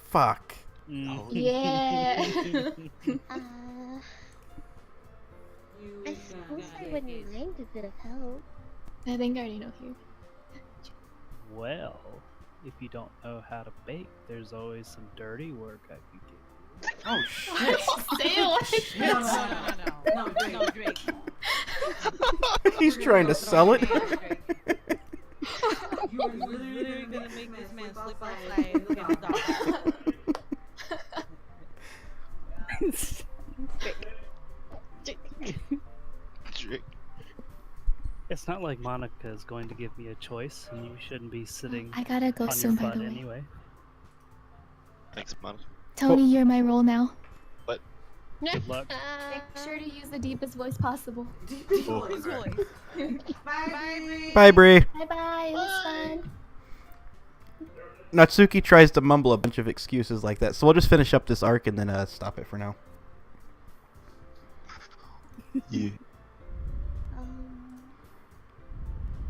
fuck. Oh, Yeah. I suppose I wouldn't mind a bit of help. I think I already know here. Well, if you don't know how to bake, there's always some dirty work I could give you. Oh, shit. Say it like No, Drake. He's trying to sell it. You are literally gonna make this man sleep outside and get stopped. Drake. It's not like Monica is going to give me a choice, and you shouldn't be sitting I gotta go on soon, your by butt the way. anyway. Thanks, Monica. Tony, you're my role now. Good luck. Make sure to use the deepest voice possible. His voice. Bye, Bree. Bye bye, it was fun. Natsuki tries to mumble a bunch of excuses like that, so we'll just finish up this arc and then stop it for now. Yeah.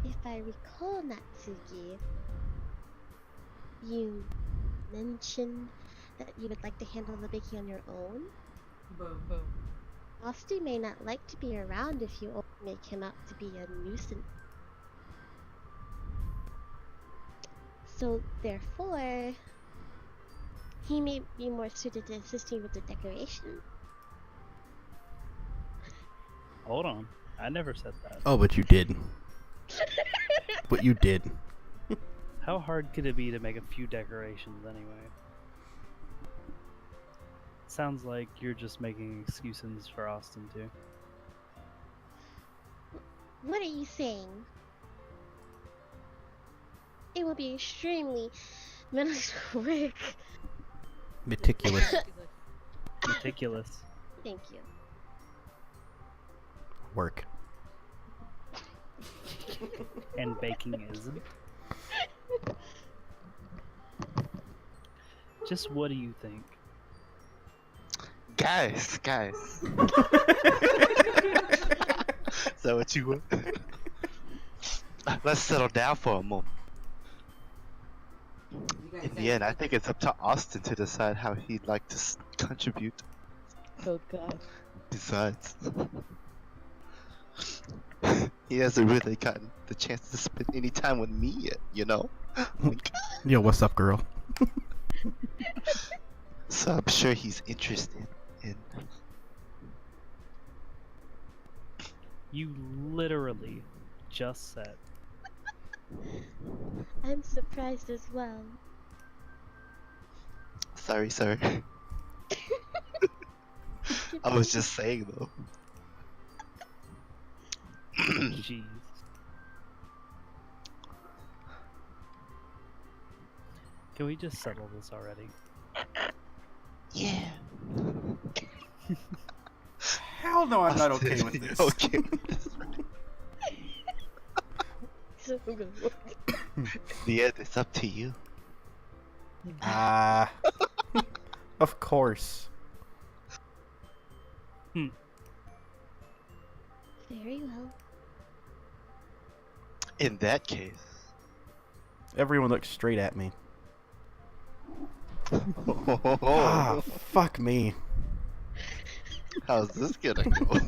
If I recall, Natsuki, you mentioned that you would like to handle the baking on your own. Boom. Austin may not like to be around if you make him out to be a nuisance. So, therefore, he may be more suited to assisting with the decoration. Hold on. I never said that. Oh, but you did. But you did. How hard could it be to make a few decorations anyway? Sounds like you're just making excuses for Austin too. What are you saying? It will be extremely quick. Meticulous. Meticulous. Thank you. Work. And baking isn't. Just what do you think? Guys. Is that what you want? Let's settle down for a moment. In the end, I think it's up to Austin to decide how he'd like to contribute. Oh god. Besides, he hasn't really gotten the chance to spend any time with me yet, you know? Wink. Yo, what's up, girl? So I'm sure he's interested in. You literally just said. I'm surprised as well. Sorry. I was just saying though. Jeez. Can we just settle this already? Yeah. Hell no, I'm not okay with this. Okay with this, right? So good. In the end, it's up to you. Ah. Of course. Very well. In that case. Everyone looks straight at me. Oh, Ah, fuck me. how's this gonna go?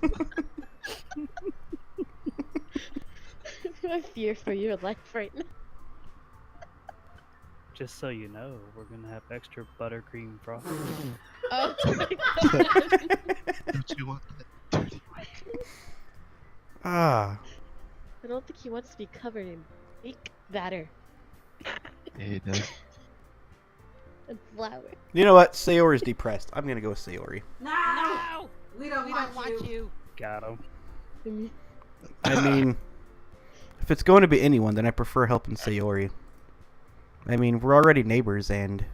I fear for your life right now. Just so you know, we're gonna have extra buttercream frosting. Oh my god. Don't you want that dirty work? Ah. I don't think he wants to be covered in fake batter Hey, no. and flour. You know what? Sayori's depressed. I'm gonna go with Sayori. No! We don't want you. Got him. I mean, if it's going to be anyone, then I prefer helping Sayori. I mean, we're already neighbors, and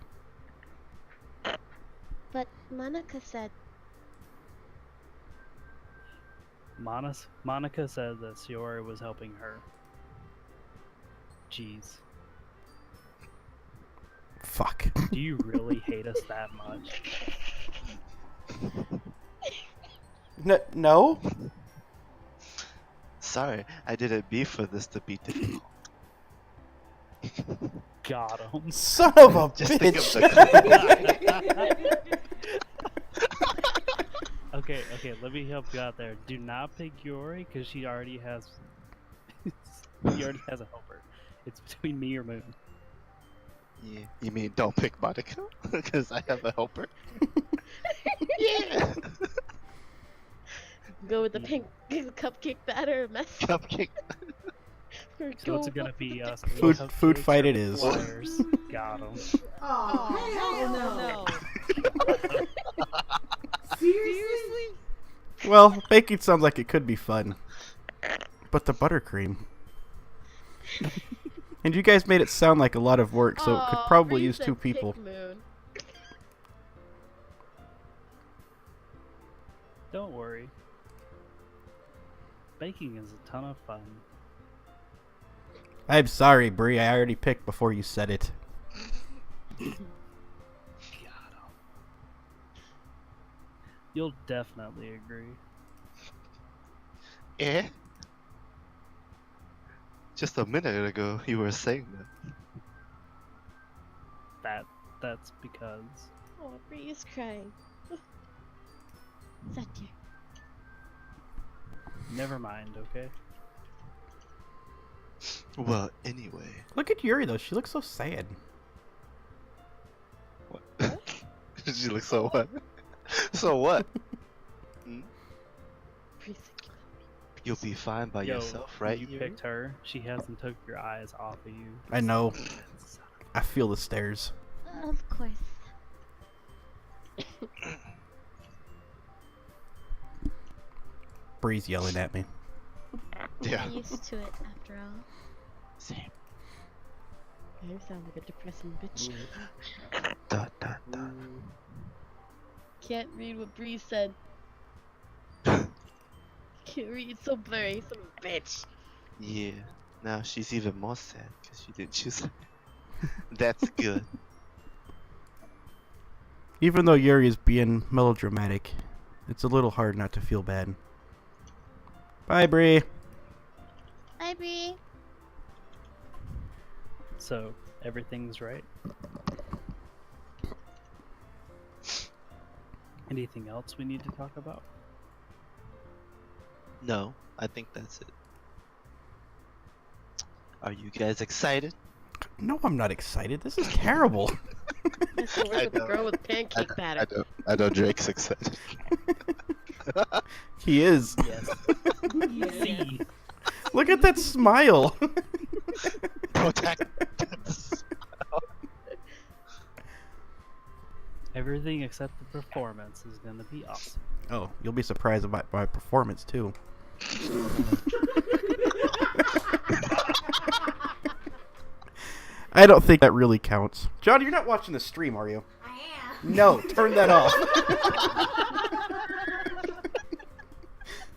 But Monica said Monica said that Sayori was helping her. Jeez. fuck. Do you really hate us that much? No? Sorry, I didn't mean for this to be difficult. Got him. Son of a Just think of bitch. the Okay, let me help you out there. Do not pick Yori, because she already has... he already has a helper. It's between me or Moon. Yeah, you mean don't pick Monica? Because I have a helper? Yeah! go with the pink cupcake batter mess. Cupcake. Or So it's go gonna be us. Food cupcakes fight or it is. wires. Got him. Oh, no. no. Seriously? Well, baking sounds like it could be fun. But the buttercream. And you guys made it sound like a lot of work, so it could Aw, probably Bree use said 2 pick people. Moon. Don't worry. Baking is a ton of fun. I'm sorry, Bree. I already picked before you said it. Got him. You'll definitely agree. Eh? Just a minute ago, you were saying that. That's because Oh, Bree is crying. That dear. never mind, okay? Well, anyway. Look at Yuri, though. She looks so sad. What? She looks so what? So what? Bree's thinking You'll be fine by Yo, yourself, right? You Yuri? picked her. She hasn't took your eyes off of you. I know. I feel the stares. Of course. Bree's yelling at me. Yeah. I'm used to it after all. Same. You sound like a depressing bitch. Dot, dot, dot. Can't read what Bree said. Can't read, it's so blurry, some bitch. Yeah. Now she's even more sad because she didn't choose her. That's good. Even though Yuri is being melodramatic, it's a little hard not to feel bad. Bye, Bree. Bye, Bree. So, everything's right. Anything else we need to talk about? No, I think that's it. Are you guys excited? No, I'm not excited. This is terrible. It's the worst with the know. girl with pancake batter. I know Drake's excited. He is. Yes. See. Look at that smile. Protect. Everything except the performance is gonna be awesome. Oh, you'll be surprised about my performance too. I don't think that really counts. John, you're not watching the stream, are you? I am. No, turn that off.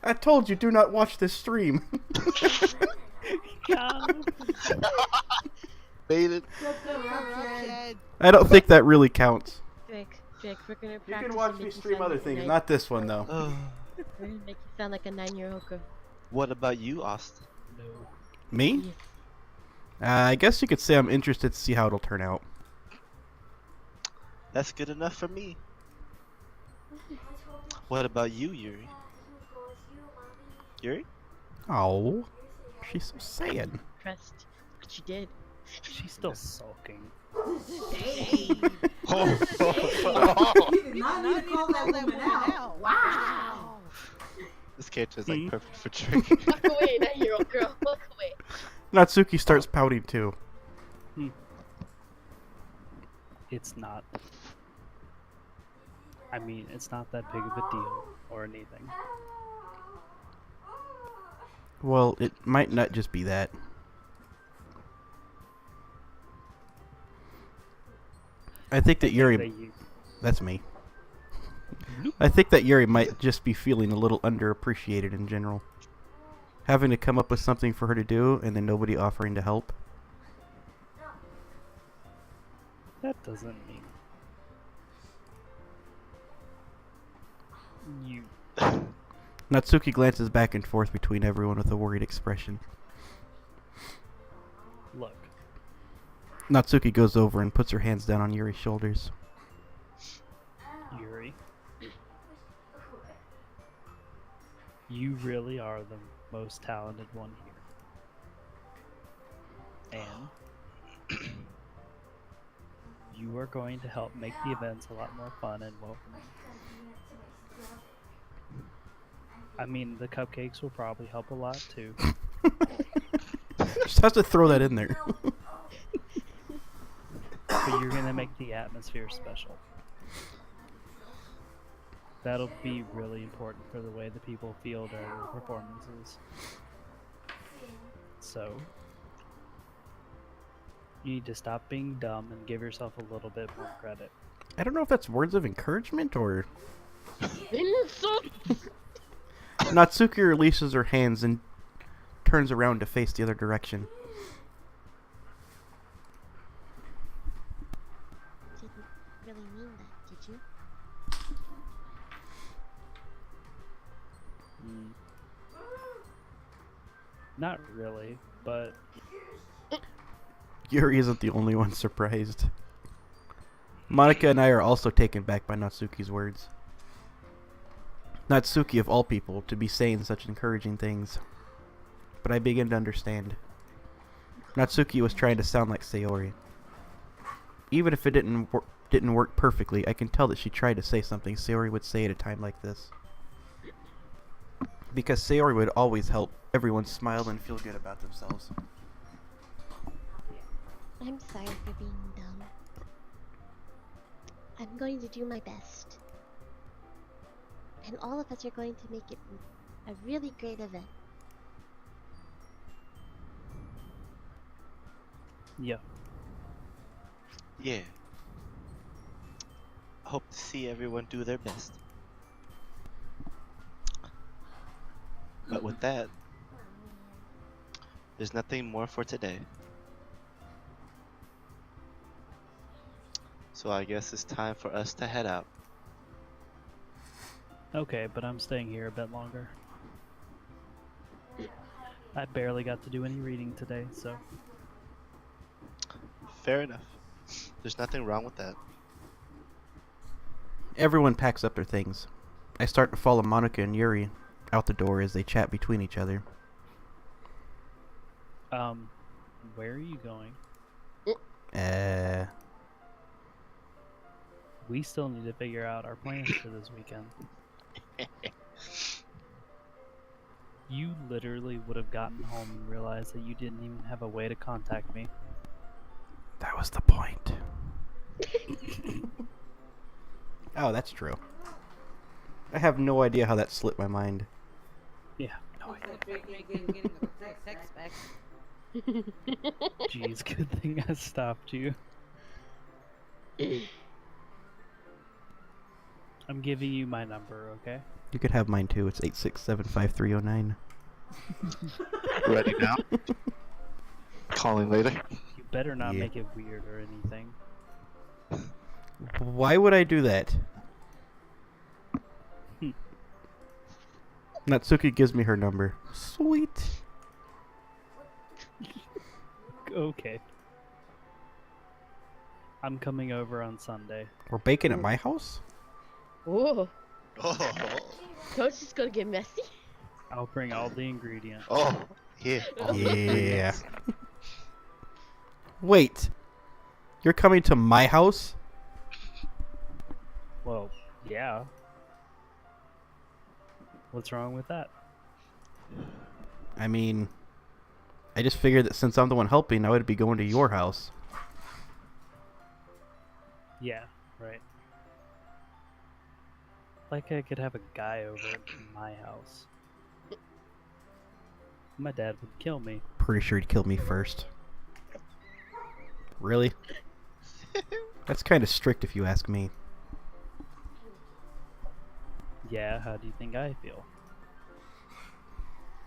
I told you, do not watch this stream. Baited. I don't think that really counts. Drake, we're gonna You practice. can watch and me make you stream sound other like a things, nine- not this one though. We're gonna make you sound like a 9-year-old girl. What about you, Austin? No. Me? Yes. I guess you could say I'm interested to see how it'll turn out. That's good enough for me. What about you, Yuri? Yuri? Oh, she's so sad. Impressed. What you did. She's still sulking. Dang. Oh, You did not need to call that woman out. Wow. this character is like Hmm. perfect for Drake. Walk away, 9-year-old girl. Walk away. Natsuki starts pouting too. It's not. I mean, it's not that big of a deal or anything. Well, it might not just be that. I think that Yuri... That's me. I think that Yuri might just be feeling a little underappreciated in general. Having to come up with something for her to do and then nobody offering to help. That doesn't mean you. Natsuki glances back and forth between everyone with a worried expression. Look, Natsuki goes over and puts her hands down on Yuri's shoulders. Yuri. You really are the most talented one here. And you are going to help make the events a lot more fun and welcoming. I mean, the cupcakes will probably help a lot too. Just have to throw that in there. But you're gonna make the atmosphere special. That'll be really important for the way the people feel during the performances. So, you need to stop being dumb and give yourself a little bit more credit. I don't know if that's words of encouragement or... Insult! Natsuki releases her hands and turns around to face the other direction. Didn't really mean that, did you? Not really, but Yuri isn't the only one surprised. Monica and I are also taken back by Natsuki's words. Natsuki, of all people, to be saying such encouraging things. But I begin to understand. Natsuki was trying to sound like Sayori. Even if it didn't work perfectly, I can tell that she tried to say something Sayori would say at a time like this. Because Sayori would always help everyone smile and feel good about themselves. I'm sorry for being dumb. I'm going to do my best. And all of us are going to make it a really great event. yeah. Yeah. Hope to see everyone do their best. But with that, there's nothing more for today. So I guess it's time for us to head out. Okay, but I'm staying here a bit longer. I barely got to do any reading today, so Fair enough. There's nothing wrong with that. Everyone packs up their things. I start to follow Monica and Yuri out the door as they chat between each other. where are you going? We still need to figure out our plans for this weekend. You literally would have gotten home and realized that you didn't even have a way to contact me. That was the point. Oh, that's true. I have no idea how that slipped my mind. Yeah, no Text back. Jeez, good thing I stopped you. I'm giving you my number, okay? You could have mine too. It's 8675309. Ready now? Calling later. You better not Yeah. make it weird or anything. Why would I do that? Natsuki gives me her number. Sweet. Okay. I'm coming over on Sunday. We're baking at my house? Whoa, Oh, Coach is gonna get messy. I'll bring all the ingredients. oh, yeah. Yeah. Wait. You're coming to my house? Well, yeah. What's wrong with that? I mean, I just figured that since I'm the one helping, I would be going to your house. Yeah, right. Like I could have a guy over at my house. My dad would kill me. Pretty sure he'd kill me first. Really? That's kind of strict if you ask me. Yeah, how do you think I feel?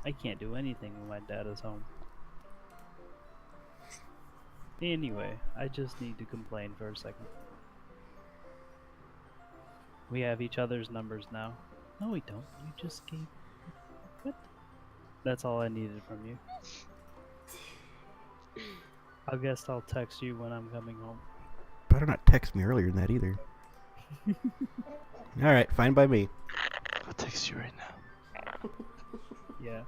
I can't do anything when my dad is home. Anyway, I just need to complain for a second. We have each other's numbers now. No, we don't. You just gave... What? That's all I needed from you. I guess I'll text you when I'm coming home. Better not text me earlier than that either. Alright, fine by me. I'll text you right now. Yeah.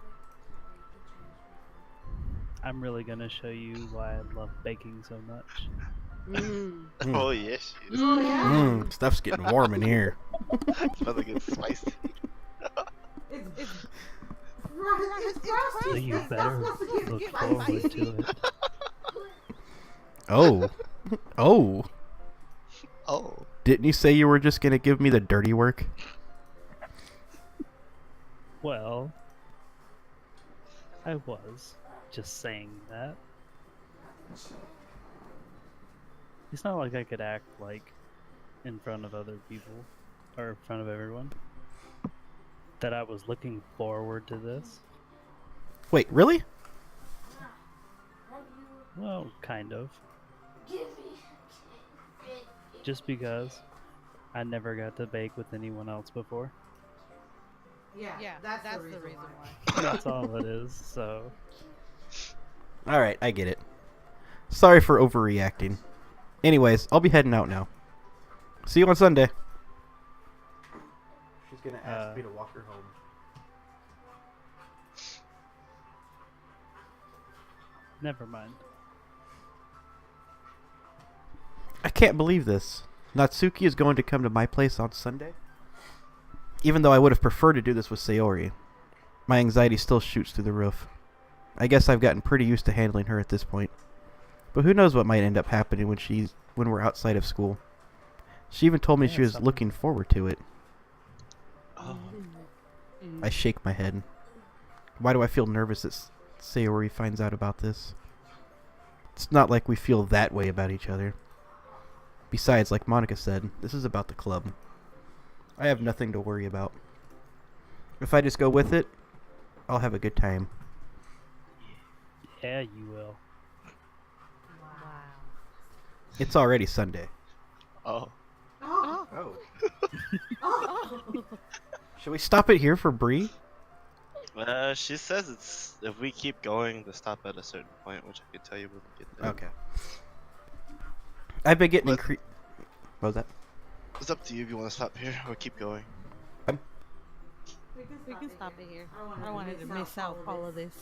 I'm really gonna show you why I love baking so much. Oh, yes, she is. Oh, yeah. Stuff's getting warm in here. It's about to get spicy. It's So you better look forward to it. Oh. Oh. Oh. Didn't you say you were just gonna give me the dirty work? Well, I was just saying that. It's not like I could act like in front of other people or in front of everyone that I was looking forward to this. Wait, really? Well, kind of. Just because I never got to bake with anyone else before. Yeah, that's the reason why. That's all it is, so. Alright, I get it. Sorry for overreacting. Anyways, I'll be heading out now. See you on Sunday. She's gonna ask me to walk her home. Never mind. I can't believe this. Natsuki is going to come to my place on Sunday? Even though I would have preferred to do this with Sayori. My anxiety still shoots through the roof. I guess I've gotten pretty used to handling her at this point. But who knows what might end up happening when we're outside of school. She even told me Yeah, she was something. looking forward to it. Oh. I shake my head. Why do I feel nervous that Sayori finds out about this? It's not like we feel that way about each other. Besides, like Monica said, this is about the club. I have nothing to worry about. If I just go with it, I'll have a good time. Yeah, you will. Wow. It's already Sunday. Oh. Oh. Oh. Oh. Should we stop it here for Bree? She says it's if we keep going to stop at a certain point, which I can tell you when we get there. Okay. I've been getting But- What was that? It's up to you if you want to stop here or keep going. We can stop it here. I don't want her to miss out all of this.